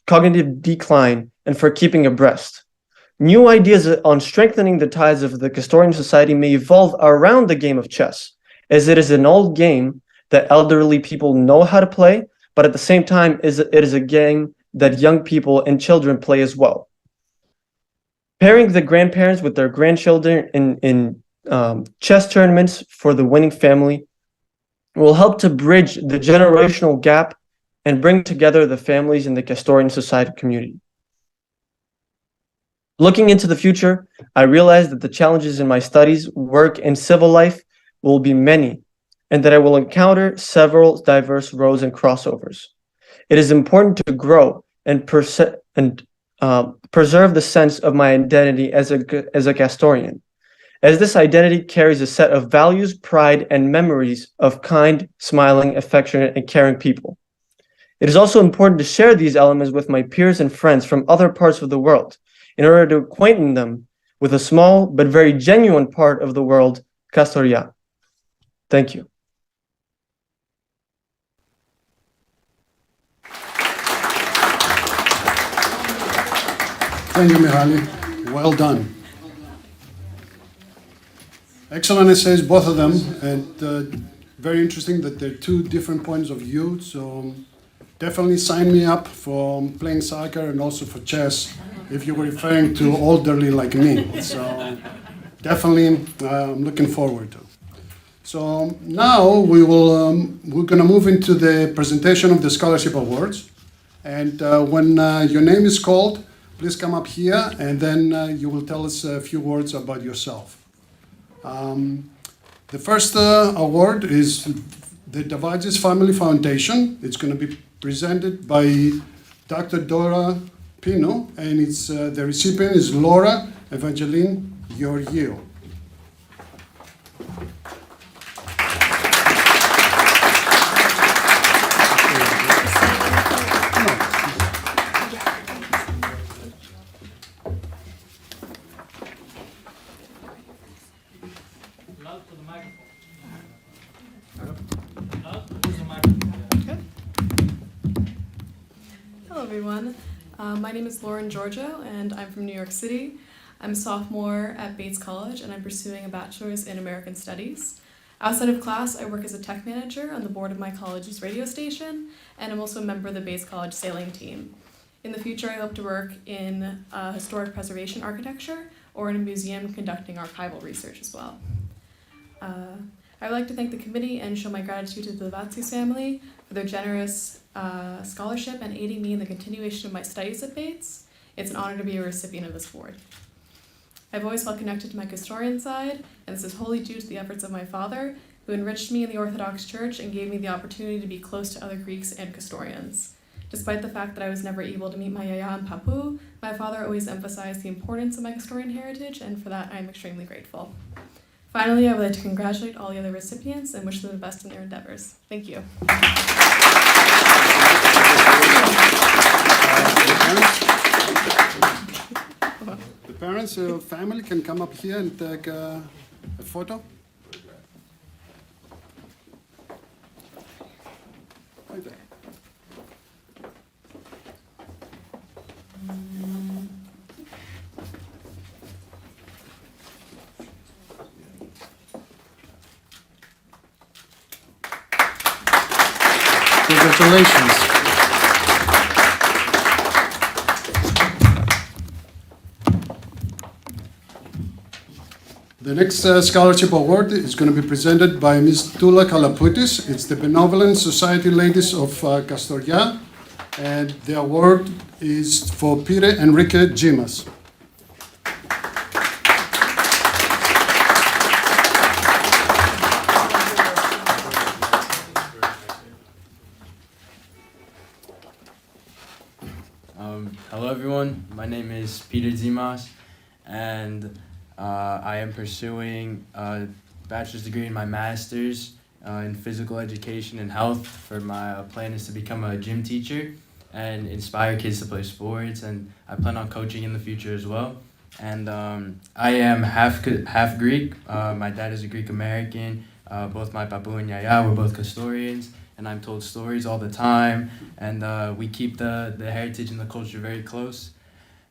cognitive decline and for keeping abreast. New ideas on strengthening the ties of the Kastorian society may evolve around the game of chess, as it is an old game that elderly people know how to play, but at the same time, it is a game that young people and children play as well. Pairing the grandparents with their grandchildren in chess tournaments for the winning family will help to bridge the generational gap and bring together the families in the Kastorian society community. Looking into the future, I realize that the challenges in my studies, work, and civil life will be many, and that I will encounter several diverse roads and crossovers. It is important to grow and preserve the sense of my identity as a Kastorian, as this identity carries a set of values, pride, and memories of kind, smiling, affectionate, and caring people. It is also important to share these elements with my peers and friends from other parts of the world in order to acquaint them with a small but very genuine part of the world, Kastoria. Thank you. Thank you, Mihaly. Well done. Excellent essays, both of them, and very interesting that they're two different points of view. So definitely sign me up for playing soccer and also for chess if you were referring to elderly like me. So definitely, I'm looking forward to. So now we're going to move into the presentation of the scholarship awards. And when your name is called, please come up here, and then you will tell us a few words about yourself. The first award is the Davages Family Foundation. It's going to be presented by Dr. Dora Pino, and it's the recipient is Laura Evangeline Georgiou. Hello, everyone. My name is Lauren Giorgio, and I'm from New York City. I'm a sophomore at Bates College, and I'm pursuing a bachelor's in American Studies. Outside of class, I work as a tech manager on the board of my college's radio station, and I'm also a member of the Bates College sailing team. In the future, I hope to work in historic preservation architecture or in a museum conducting archival research as well. I would like to thank the committee and show my gratitude to the Vatsius family for their generous scholarship and aiding me in the continuation of my studies at Bates. It's an honor to be a recipient of this award. I've always felt connected to my Kastorian side, and this is wholly due to the efforts of my father, who enriched me in the Orthodox Church and gave me the opportunity to be close to other Greeks and Kastorians. Despite the fact that I was never able to meet my Yaya and Papu, my father always emphasized the importance of my Kastorian heritage, and for that I am extremely grateful. Finally, I would like to congratulate all the other recipients and wish them the best in their endeavors. Thank you. The parents, family can come up here and take a photo. Right there. Congratulations. The next scholarship award is going to be presented by Ms. Tula Kalapoutis. It's the Benevolent Society Ladies of Kastorian, and the award is for Peter Enrique Gimas. Hello everyone, my name is Peter Zimas, and I am pursuing a bachelor's degree in my master's in physical education and health. For my plan is to become a gym teacher and inspire kids to play sports, and I plan on coaching in the future as well. And I am half Greek. My dad is a Greek American. Both my Papu and Yaya were both Kastorians, and I'm told stories all the time, and we keep the heritage and the culture very close.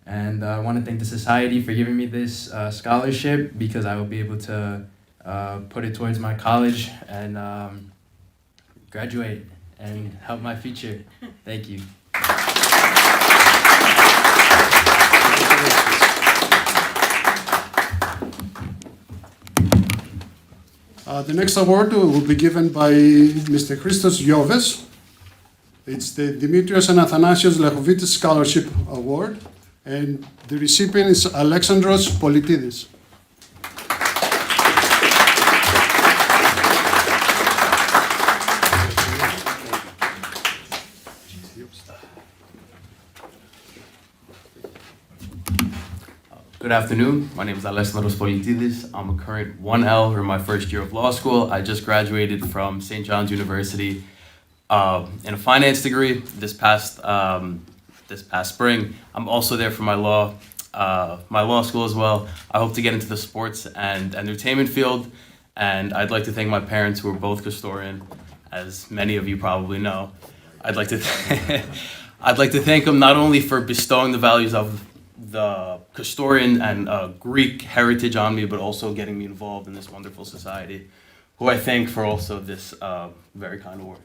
And I want to thank the society for giving me this scholarship, because I will be able to put it towards my college and graduate and help my future. Thank you. The next award will be given by Mr. Christos Ioves. It's the Dimitrios and Athanasios Lechovitis Scholarship Award, and the recipient is Alexandros Politidis. Good afternoon. My name is Alexandros Politidis. I'm a current 1L in my first year of law school. I just graduated from St. John's University in a finance degree this past spring. I'm also there for my law school as well. I hope to get into the sports and entertainment field, and I'd like to thank my parents, who are both Kastorian, as many of you probably know. I'd like to thank them not only for bestowing the values of the Kastorian and Greek heritage on me, but also getting me involved in this wonderful society, who I thank for also this very kind award.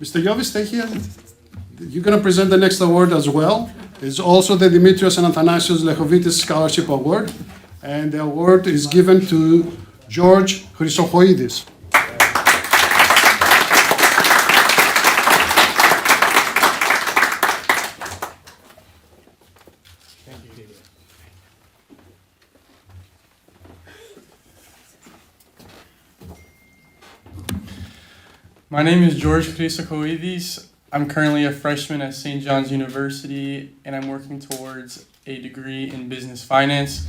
Mr. Jovi, stay here. You're going to present the next award as well. It's also the Dimitrios and Athanasios Lechovitis Scholarship Award. And the award is given to George Chrysochoidis. My name is George Chrysochoidis. I'm currently a freshman at St. John's University, and I'm working towards a degree in business finance.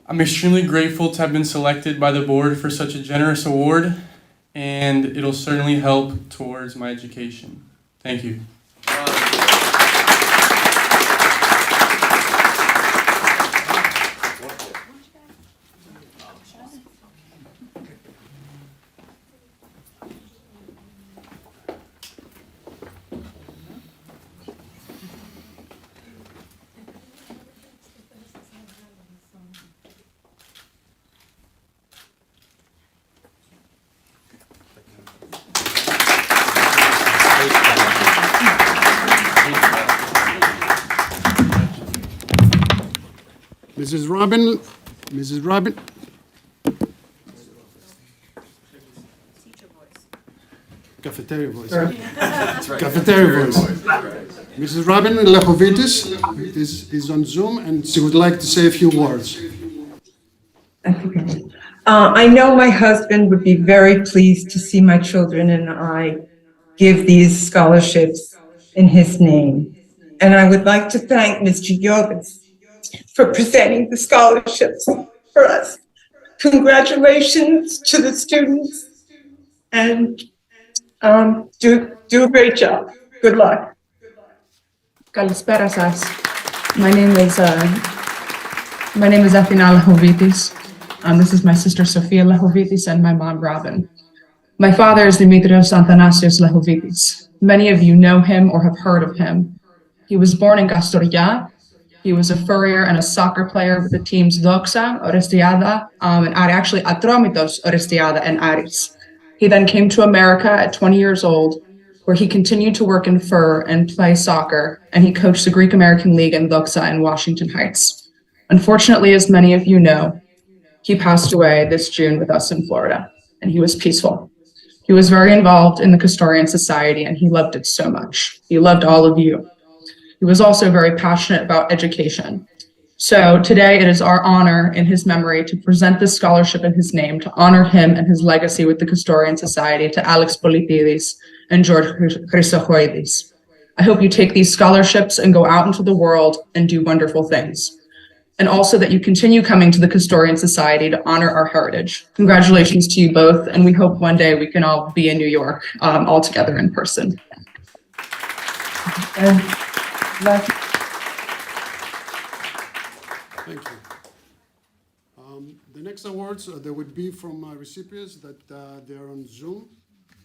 I'm extremely grateful to have been selected by the board for such a generous award, and it'll certainly help towards my education. Thank you. Mrs. Robin. Cafeteria voice. Cafeteria voice. Mrs. Robin Lechovitis is on Zoom and she would like to say a few words. I know my husband would be very pleased to see my children and I give these scholarships in his name. And I would like to thank Mr. Jovis for presenting the scholarships for us. Congratulations to the students and do a great job. Good luck. Kalispera σας. My name is Athena Lechovitis. This is my sister Sophia Lechovitis and my mom Robin. My father is Dimitrios Athanasios Lechovitis. Many of you know him or have heard of him. He was born in Kastorian. He was a furrier and a soccer player with the teams Doxa, Orestiada, and actually Atromitos, Orestiada, and Aris. He then came to America at 20 years old, where he continued to work in fur and play soccer, and he coached the Greek American League in Doxa in Washington Heights. Unfortunately, as many of you know, he passed away this June with us in Florida, and he was peaceful. He was very involved in the Kastorian Society, and he loved it so much. He loved all of you. He was also very passionate about education. So today it is our honor in his memory to present this scholarship in his name to honor him and his legacy with the Kastorian Society to Alex Politidis and George Chrysochoidis. I hope you take these scholarships and go out into the world and do wonderful things. And also that you continue coming to the Kastorian Society to honor our heritage. Congratulations to you both, and we hope one day we can all be in New York all together in person. Thank you. The next awards, there would be from recipients that they are on Zoom.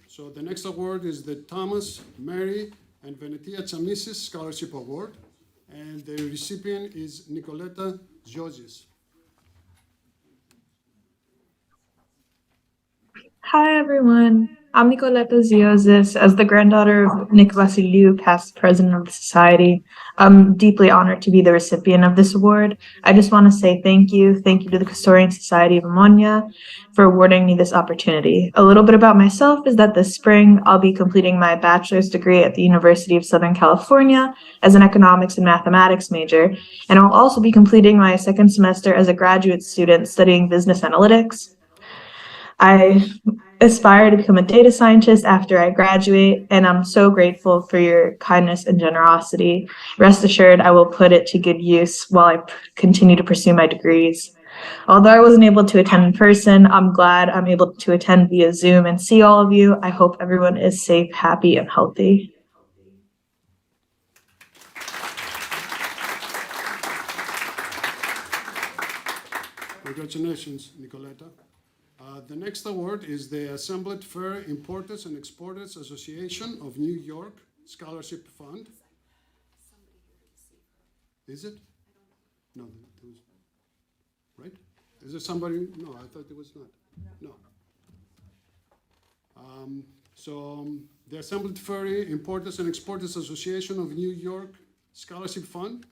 So the next award is the Thomas, Mary, and Venetia Chamisis Scholarship Award. And the recipient is Nicoleta Ziozis. Hi, everyone. I'm Nicoleta Ziozis. As the granddaughter of Nick Vasiliou, past president of the society, I'm deeply honored to be the recipient of this award. I just want to say thank you. Thank you to the Kastorian Society of Ammonia for awarding me this opportunity. A little bit about myself is that this spring, I'll be completing my bachelor's degree at the University of Southern California as an economics and mathematics major, and I'll also be completing my second semester as a graduate student studying business analytics. I aspire to become a data scientist after I graduate, and I'm so grateful for your kindness and generosity. Rest assured, I will put it to good use while I continue to pursue my degrees. Although I wasn't able to attend in person, I'm glad I'm able to attend via Zoom and see all of you. I hope everyone is safe, happy, and healthy. Congratulations, Nicoleta. The next award is the Assembled Fair Importers and Exporters Association of New York Scholarship Fund. Is it? No, there was, right? Is there somebody? No, I thought there was not. No. The Assembled Ferry Importers and Exporters Association of New York Scholarship Fund.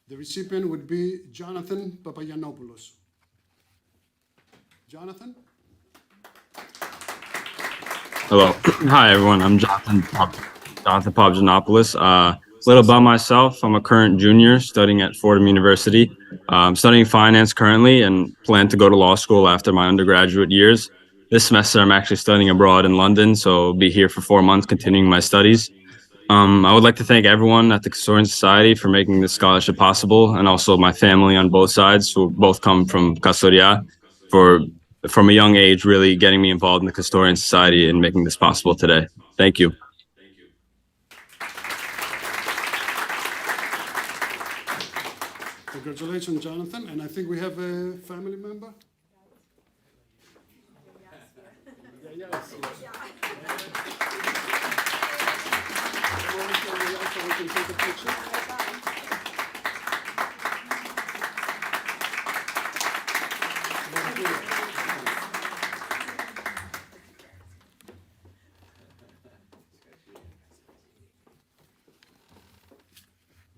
The recipient would be Jonathan Papagiannopoulos. Jonathan? Hello. Hi, everyone. I'm Jonathan Papagiannopoulos. A little about myself. I'm a current junior studying at Fordham University. I'm studying finance currently and plan to go to law school after my undergraduate years. This semester, I'm actually studying abroad in London, so I'll be here for 4 months continuing my studies. I would like to thank everyone at the Kastorian Society for making this scholarship possible, and also my family on both sides, who both come from Kastoria, for from a young age really getting me involved in the Kastorian Society and making this possible today. Thank you. Congratulations, Jonathan. And I think we have a family member. Yes. We can take a picture.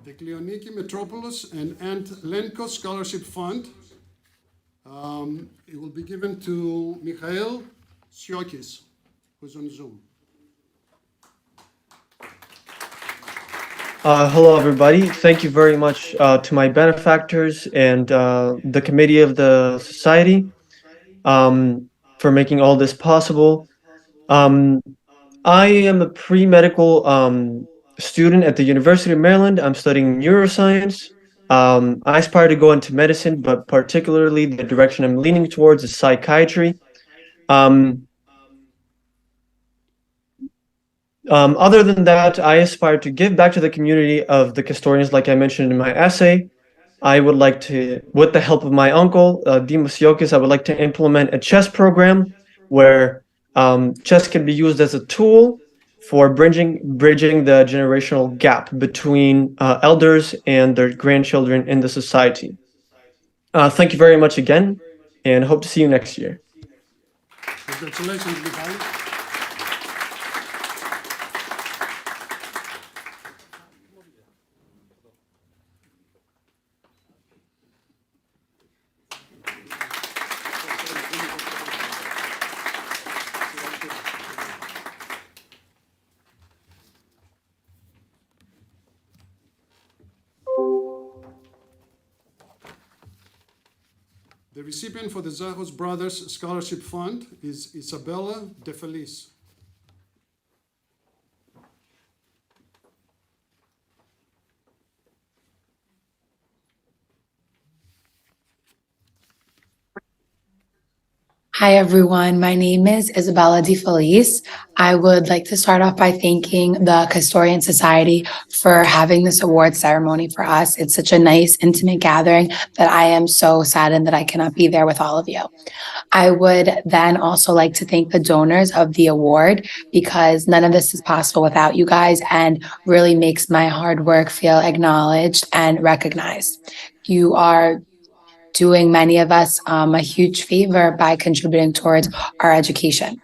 The Kleoniki Metropoulos and Ant Lenko Scholarship Fund. It will be given to Mikhail Siokis, who's on Zoom. Hello, everybody. Thank you very much to my benefactors and the committee of the society for making all this possible. I am a pre-medical student at the University of Maryland. I'm studying neuroscience. I aspire to go into medicine, but particularly the direction I'm leaning towards is psychiatry. Other than that, I aspire to give back to the community of the Kastorians, like I mentioned in my essay. I would like to, with the help of my uncle, Dimos Yokis, I would like to implement a chess program where chess can be used as a tool for bridging the generational gap between elders and their grandchildren in the society. Thank you very much again, and hope to see you next year. Congratulations, Mikhail. The recipient for the Zahos Brothers Scholarship Fund is Isabella De Feliz. Hi, everyone. My name is Isabella De Feliz. I would like to start off by thanking the Kastorian Society for having this award ceremony for us. It's such a nice, intimate gathering that I am so saddened that I cannot be there with all of you. I would then also like to thank the donors of the award because none of this is possible without you guys and really makes my hard work feel acknowledged and recognized. You are doing many of us a huge favor by contributing towards our education.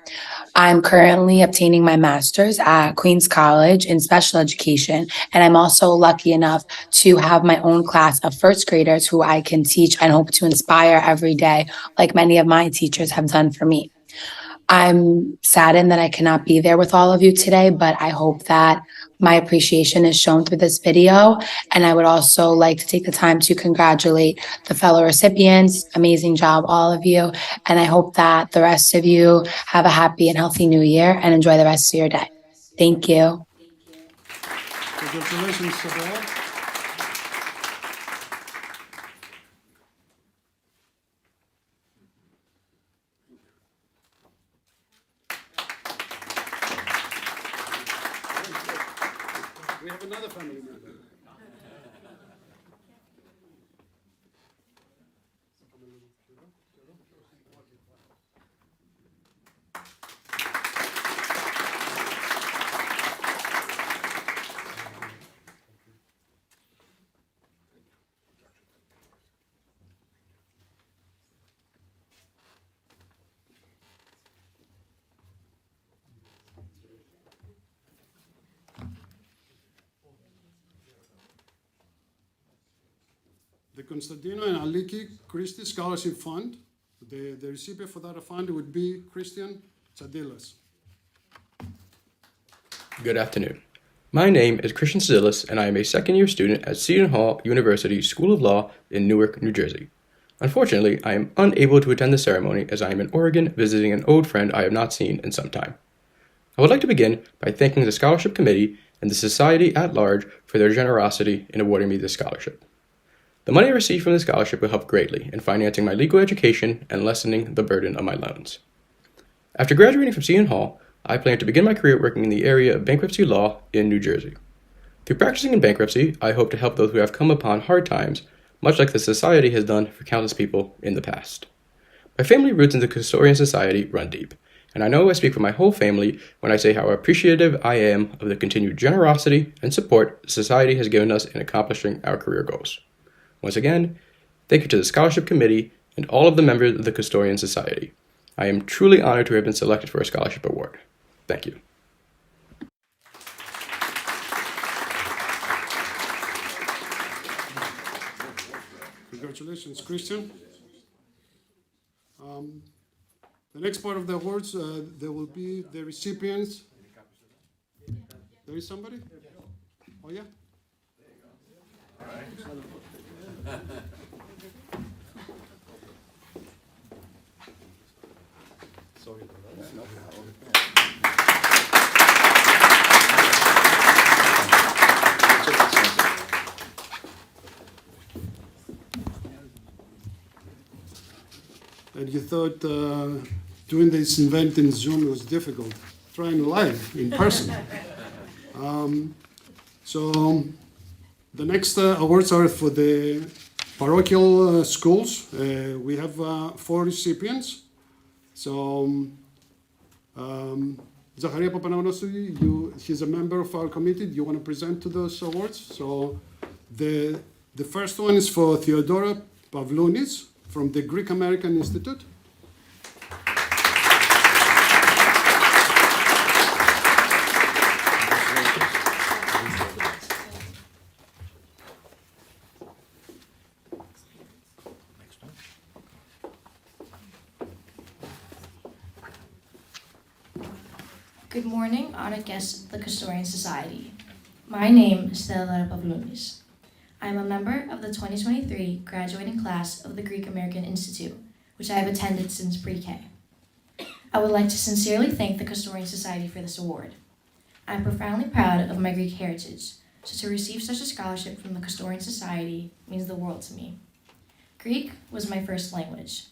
I'm currently obtaining my master's at Queens College in special education, and I'm also lucky enough to have my own class of first graders who I can teach and hope to inspire every day, like many of my teachers have done for me. I'm saddened that I cannot be there with all of you today, but I hope that my appreciation is shown through this video. And I would also like to take the time to congratulate the fellow recipients. Amazing job, all of you. And I hope that the rest of you have a happy and healthy new year and enjoy the rest of your day. Thank you. Congratulations, Isabella. We have another family member. the Constantino and Aliki Christie Scholarship Fund. The recipient for that fund would be Christian Tsadilas. Good afternoon. My name is Christian Zillis, and I am a second-year student at Seton Hall University School of Law in Newark, New Jersey. Unfortunately, I am unable to attend the ceremony as I am in Oregon visiting an old friend I have not seen in some time. I would like to begin by thanking the Scholarship Committee and the Society at large for their generosity in awarding me this scholarship. The money I received from the scholarship will help greatly in financing my legal education and lessening the burden of my loans. After graduating from Seton Hall, I plan to begin my career working in the area of bankruptcy law in New Jersey. Through practicing in bankruptcy, I hope to help those who have come upon hard times, much like the Society has done for countless people in the past. My family roots in the Kastorian Society run deep, and I know I speak for my whole family when I say how appreciative I am of the continued generosity and support the Society has given us in accomplishing our career goals. Once again, thank you to the Scholarship Committee and all of the members of the Kastorian Society. I am truly honored to have been selected for a scholarship award. Thank you. Congratulations, Christian. The next part of the awards, there will be the recipients. There is somebody? Oh, yeah? Sorry. And you thought doing this event in Zoom was difficult. Trying live in person. So the next awards are for the parochial schools. We have 4 recipients. So Zacharia Papanaonosu, he's a member of our committee. Do you want to present to those awards? So the first one is for Theodora Pavlounis from the Greek American Institute. Good morning, honored guests of the Kastorian Society. My name is Theodora Pavlounis. I am a member of the 2023 graduating class of the Greek American Institute, which I have attended since pre-K. I would like to sincerely thank the Kastorian Society for this award. I am profoundly proud of my Greek heritage, so to receive such a scholarship from the Kastorian Society means the world to me. Greek was my first language.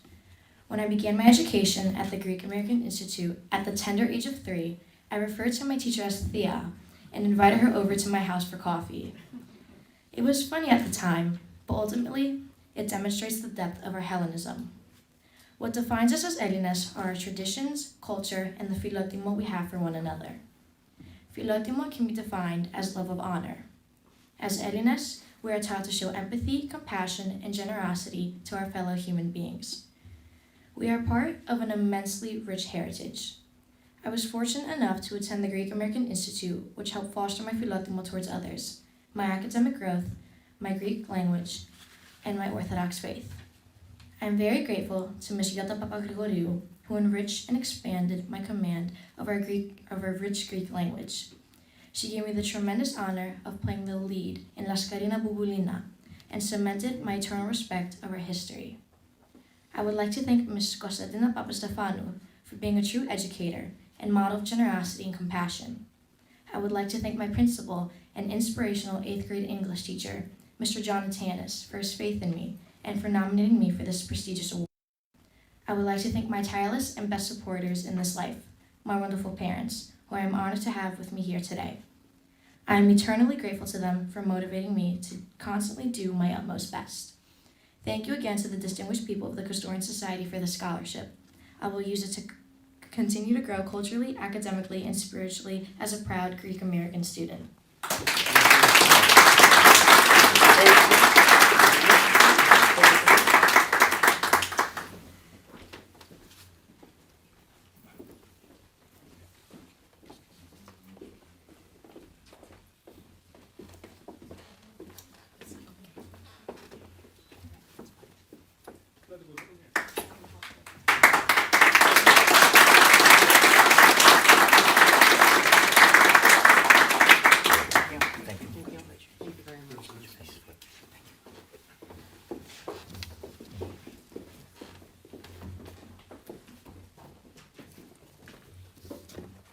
When I began my education at the Greek American Institute at the tender age of 3, I referred to my teacher as Thea and invited her over to my house for coffee. It was funny at the time, but ultimately, it demonstrates the depth of our Hellenism. What defines us as Ellinas are our traditions, culture, and the philotimo we have for one another. Philotimo can be defined as love of honor. As Ellinas, we are taught to show empathy, compassion, and generosity to our fellow human beings. We are part of an immensely rich heritage. I was fortunate enough to attend the Greek American Institute, which helped foster my philotimo towards others, my academic growth, my Greek language, and my Orthodox faith. I am very grateful to Ms. Yota Papagrigoriou, who enriched and expanded my command of our rich Greek language. She gave me the tremendous honor of playing the lead in Laskarina Bouboulina and cemented my eternal respect of our history. I would like to thank Ms. Kostadina Papastefanou for being a true educator and model of generosity and compassion. I would like to thank my principal and inspirational 8th grade English teacher, Mr. John Tanis, for his faith in me and for nominating me for this prestigious award. I would like to thank my tireless and best supporters in this life, my wonderful parents, who I am honored to have with me here today. I am eternally grateful to them for motivating me to constantly do my utmost best. Thank you again to the distinguished people of the Kastorian Society for this scholarship. I will use it to continue to grow culturally, academically, and spiritually as a proud Greek American student.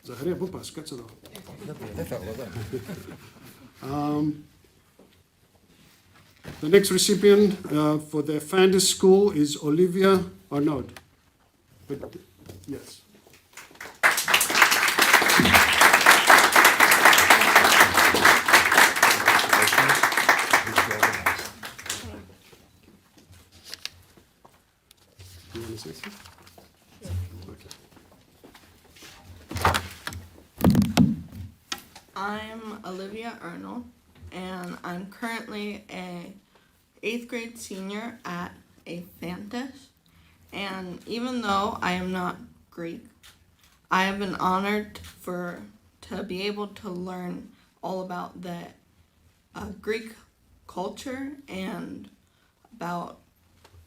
Zaharia, πού πας, κάτσε εδώ. The next recipient for the Fandis School is Olivia Arnaud. Yes. You want to say something? Okay. I'm Olivia Arnold, and I'm currently a 8th grade senior at a Fantas. And even though I am not Greek, I have been honored to be able to learn all about the Greek culture and about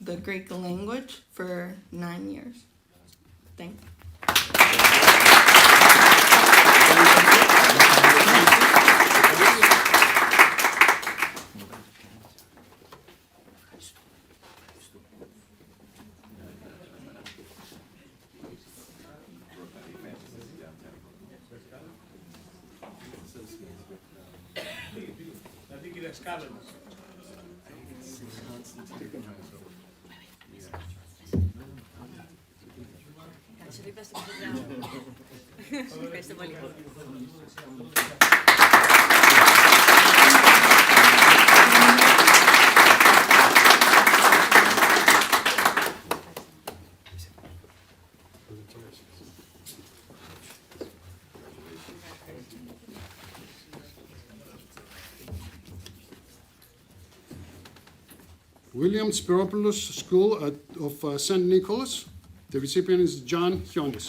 the Greek language for 9 years. Thank you. William Spiropoulos School of St. Nicholas. The recipient is John Hionis.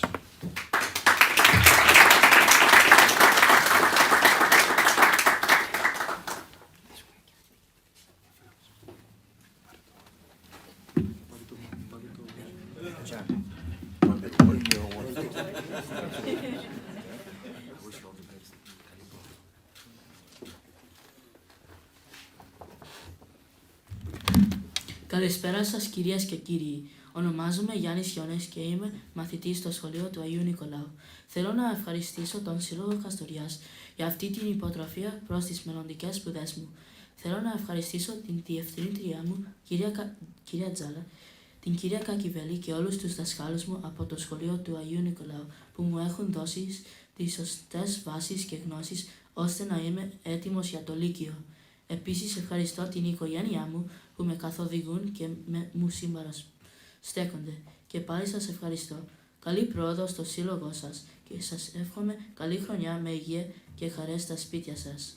Καλησπέρα σας κυρίες και κύριοι. Ονομάζομαι Γιάννης Χιόνες και είμαι μαθητής στο σχολείο του Αγίου Νικολάου. Θέλω να ευχαριστήσω τον Σύλλογο Καστοριάς για αυτή την υποτροφία προς τις μελλοντικές σπουδές μου. Θέλω να ευχαριστήσω την διευθύντριά μου, κυρία Τζάλα, την κυρία Κακιβέλη και όλους τους δασκάλους μου από το σχολείο του Αγίου Νικολάου που μου έχουν δώσει τις σωστές βάσεις και γνώσεις ώστε να είμαι έτοιμος για το Λύκειο. Επίσης ευχαριστώ την οικογένειά μου που με καθοδηγούν και μου συμπαραστέκονται. Και πάλι σας ευχαριστώ. Καλή πρόοδο στο σύλλογό σας και σας εύχομαι καλή χρονιά με υγεία και χαρές στα σπίτια σας.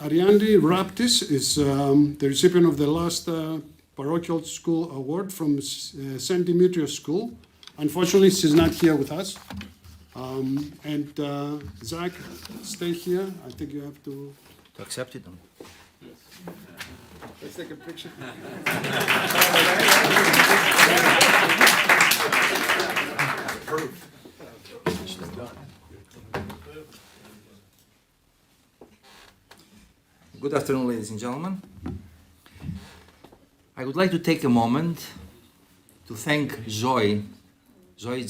Ariandi Raptis is the recipient of the last parochial school award from St. Demetrius School. Unfortunately, she's not here with us. And Zach, stay here. I think you have to accept it. Let's take a picture. Good afternoon, ladies and gentlemen. I would like to take a moment to thank Zoe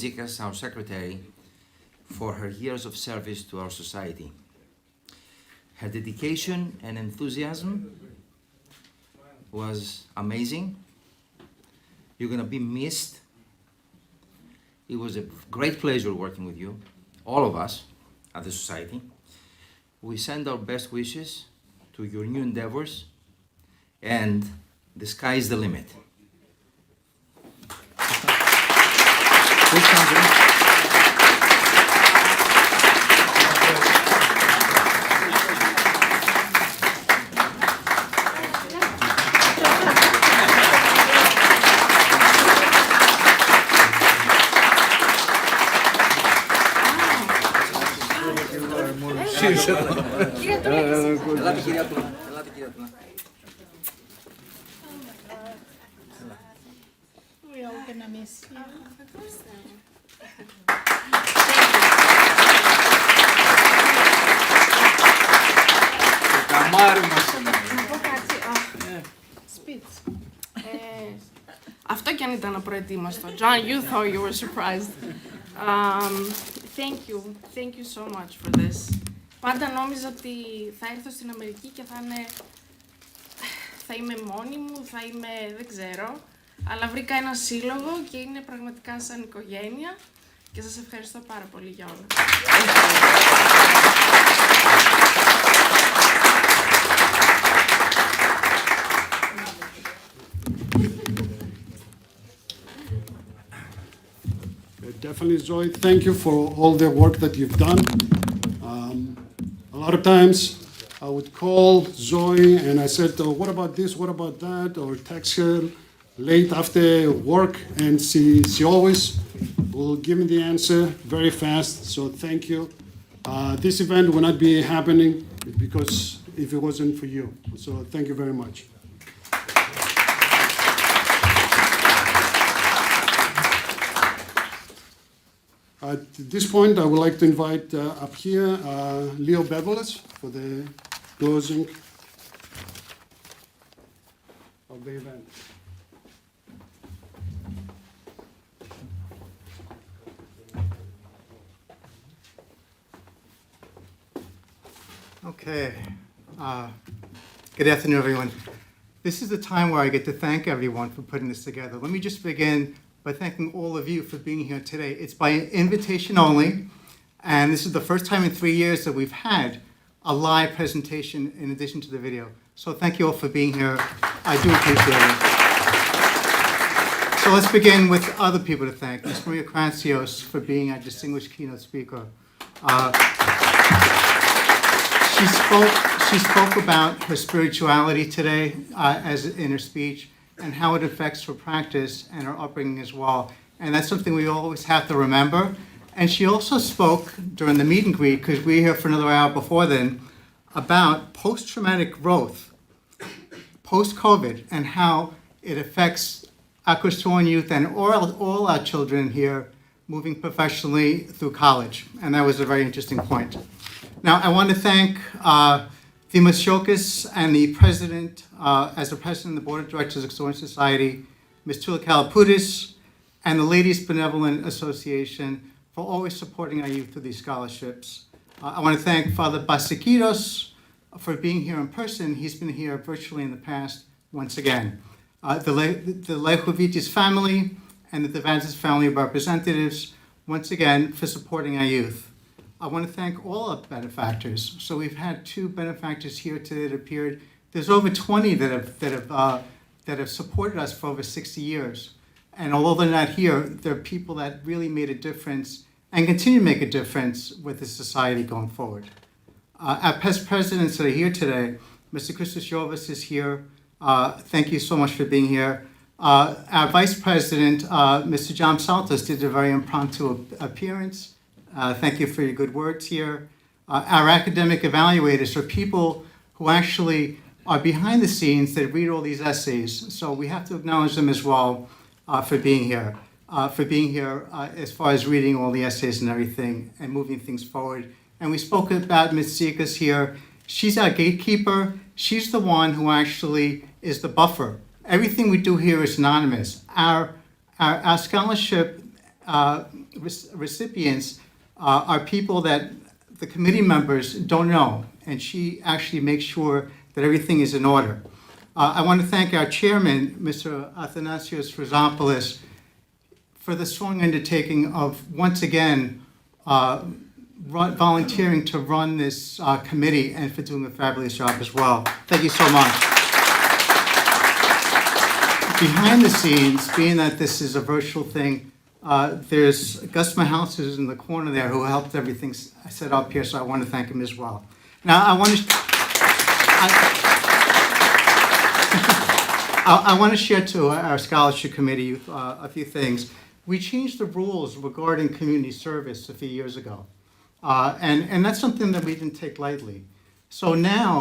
Zikas, our secretary, for her years of service to our society. Her dedication and enthusiasm was amazing. You're going to be missed. It was a great pleasure working with you, all of us at the society. We send our best wishes to your new endeavors, and the sky is the limit. Please come in. Ελάτε κυρία Τούνα. Ελάτε κυρία Τούνα. We all gonna miss you. Το καμάρι μας είναι. Να πω κάτι. Speech. Αυτό κι αν ήταν απροετοίμαστο. John, you thought you were surprised. Thank you so much for this. Πάντα νόμιζα ότι θα έρθω στην Αμερική και θα είμαι μόνη μου, δεν ξέρω. Αλλά βρήκα ένα σύλλογο και είναι πραγματικά σαν οικογένεια και σας ευχαριστώ πάρα πολύ για όλα. Definitely, Zoe. Thank you for all the work that you've done. A lot of times I would call Zoe and I said, oh, what about this, what about that, or text her late after work, and she always will give me the answer very fast, so thank you. This event would not be happening because if it wasn't for you, so thank you very much. At this point, I would like to invite up here Leo Bevelis for the closing of the event. Okay. Good afternoon, everyone. This is the time where I get to thank everyone for putting this together. Let me just begin by thanking all of you for being here today. It's by invitation only, and this is the first time in 3 years that we've had a live presentation in addition to the video. So thank you all for being here. I do appreciate it. So let's begin with other people to thank. Ms. Maria Krancios for being our distinguished keynote speaker. She spoke about her spirituality today as in her speech, and how it affects her practice and her upbringing as well. And that's something we always have to remember. And she also spoke during the meet and greet, because we were here for another hour before then, about post-traumatic growth, post-COVID, and how it affects our Kastorian youth and all our children here moving professionally through college. And that was a very interesting point. Now, I want to thank Dimas Shokas and the president, as the president of the board of directors of the Kastorian Society, Ms. Tula Kalapudis, and the Ladies Benevolent Association for always supporting our youth through these scholarships. I want to thank Father Basikiros for being here in person. He's been here virtually in the past once again. The Lechovitis family and the Devanzis family of representatives, once again, for supporting our youth. I want to thank all our benefactors. So we've had 2 benefactors here today that appeared. There's over 20 that have supported us for over 60 years. And although they're not here, they're people that really made a difference and continue to make a difference with the society going forward. Our past presidents that are here today, Mr. Christos Jovis is here. Thank you so much for being here. Our vice president, Mr. John Saltos, did a very impromptu appearance. Thank you for your good words here. Our academic evaluators are people who actually are behind the scenes that read all these essays. So we have to acknowledge them as well for being here. As far as reading all the essays and everything and moving things forward. And we spoke about Ms. Zikas here. She's our gatekeeper. She's the one who actually is the buffer. Everything we do here is anonymous. Our scholarship recipients are people that the committee members don't know, and she actually makes sure that everything is in order. I want to thank our chairman, Mr. Athanasios Rizopoulos, for the strong undertaking of once again volunteering to run this committee and for doing a fabulous job as well. Thank you so much. Behind the scenes, being that this is a virtual thing, there's Gus Mahouse who's in the corner there who helped everything set up here, so I want to thank him as well. Now, I want to share to our scholarship committee a few things. We changed the rules regarding community service a few years ago, and that's something that we didn't take lightly. So now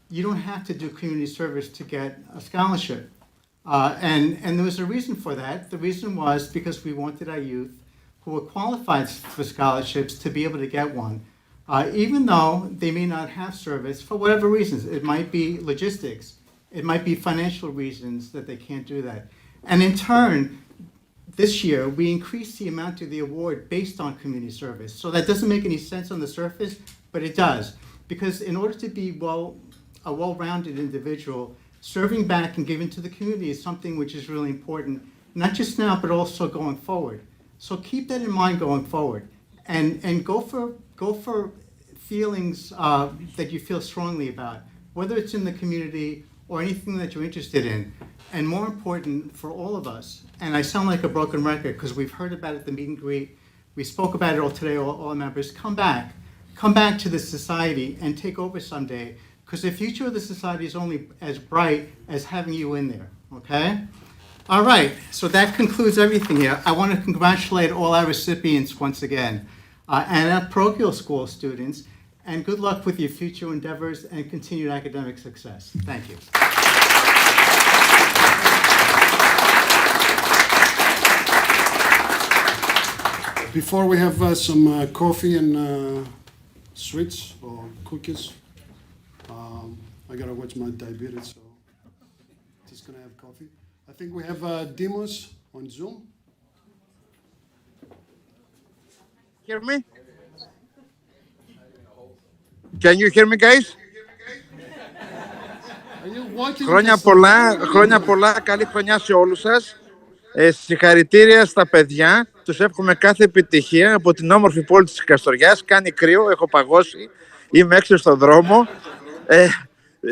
you don't have to do community service to get a scholarship. And there was a reason for that. The reason was because we wanted our youth who were qualified for scholarships to be able to get one, even though they may not have service for whatever reasons. It might be logistics. It might be financial reasons that they can't do that. And in turn, this year, we increased the amount of the award based on community service. So that doesn't make any sense on the surface, but it does. Because in order to be a well-rounded individual, serving back and giving to the community is something which is really important, not just now, but also going forward. So keep that in mind going forward, and go for feelings that you feel strongly about, whether it's in the community or anything that you're interested in. And more important for all of us, and I sound like a broken record because we've heard about it at the meet and greet, we spoke about it all today, all members, come back to the society and take over someday, because the future of the society is only as bright as having you in there, okay? All right, so that concludes everything here. I want to congratulate all our recipients once again, and our parochial school students, and good luck with your future endeavors and continued academic success. Thank you. Before we have some coffee and sweets or cookies, I gotta watch my diabetes, so just gonna have coffee. I think we have Demos on Zoom. Hear me? Can you hear me, guys? Χρόνια πολλά, καλή χρονιά σε όλους σας. Συγχαρητήρια στα παιδιά. Τους εύχομαι κάθε επιτυχία από την όμορφη πόλη της Καστοριάς. Κάνει κρύο, έχω παγώσει, είμαι έξω στον δρόμο.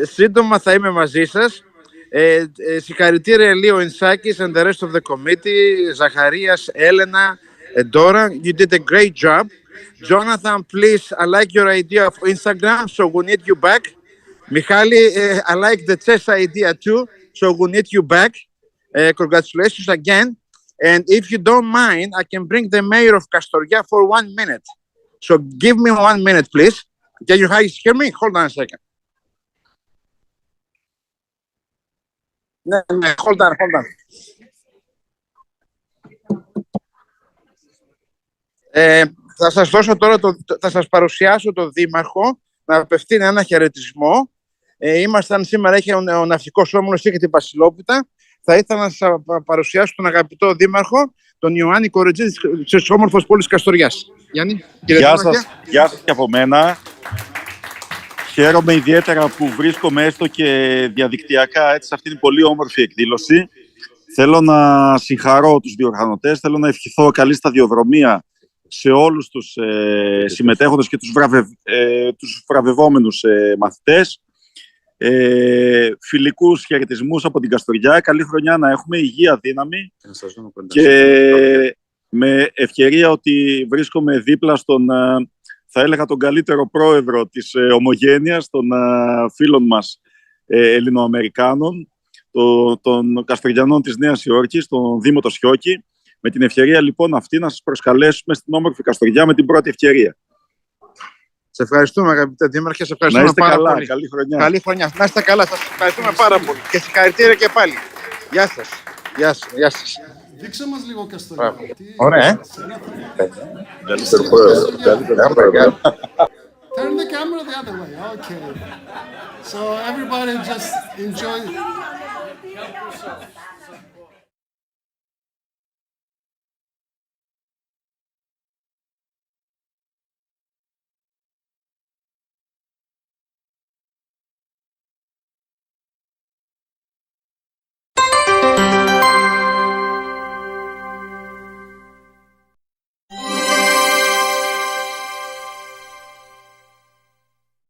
Σύντομα θα είμαι μαζί σας. Συγχαρητήρια Λίο Ινσάκης and the rest of the committee. Ζαχαρίας, Έλενα, Dora, you did a great job. Jonathan, please, I like your idea of Instagram, so we need you back. Michali, I like the chess idea too, so we need you back. Congratulations again. And if you don't mind, I can bring the mayor of Kastoria for 1 minute. So give me 1 minute, please. Can you guys hear me? Hold on a second. No, hold on. Θα σας παρουσιάσω τον Δήμαρχο να απευθύνει ένα χαιρετισμό. Ήμασταν σήμερα, είχε ο Ναυτικός Όμιλος, είχε την Βασιλόπιτα. Θα ήθελα να σας παρουσιάσω τον αγαπητό Δήμαρχο, τον Ιωάννη Κορετζή της όμορφης πόλης Καστοριάς. Γιάννη, γεια σας και από μένα. Χαίρομαι ιδιαίτερα που βρίσκομαι έστω και διαδικτυακά έτσι, σε αυτήν την πολύ όμορφη εκδήλωση. Θέλω να συγχαρώ τους διοργανωτές, θέλω να ευχηθώ καλή σταδιοδρομία σε όλους τους συμμετέχοντες και τους βραβευόμενους μαθητές. Φιλικούς χαιρετισμούς από την Καστοριά. Καλή χρονιά να έχουμε, υγεία, δύναμη. Και με ευκαιρία ότι βρίσκομαι δίπλα στον, θα έλεγα, τον καλύτερο πρόεδρο της ομογένειας των φίλων μας Ελληνοαμερικάνων, των Καστοριανών της Νέας Υόρκης, τον Δήμο το Σιώκη. Με την ευκαιρία λοιπόν αυτή να σας προσκαλέσουμε στην όμορφη Καστοριά με την πρώτη ευκαιρία. Σε ευχαριστούμε, αγαπητέ Δήμαρχε. Σε ευχαριστούμε πάρα καλά, πολύ. Καλή χρονιά. Καλή χρονιά. Να είστε καλά. Σας ευχαριστούμε πάρα πολύ. Και συγχαρητήρια και πάλι. Γεια σας. Γεια σας. Δείξε μας λίγο Καστοριά. Ωραία. Καλύτερο πρόεδρο. Turn the camera the other way. Okay. So everybody just enjoy.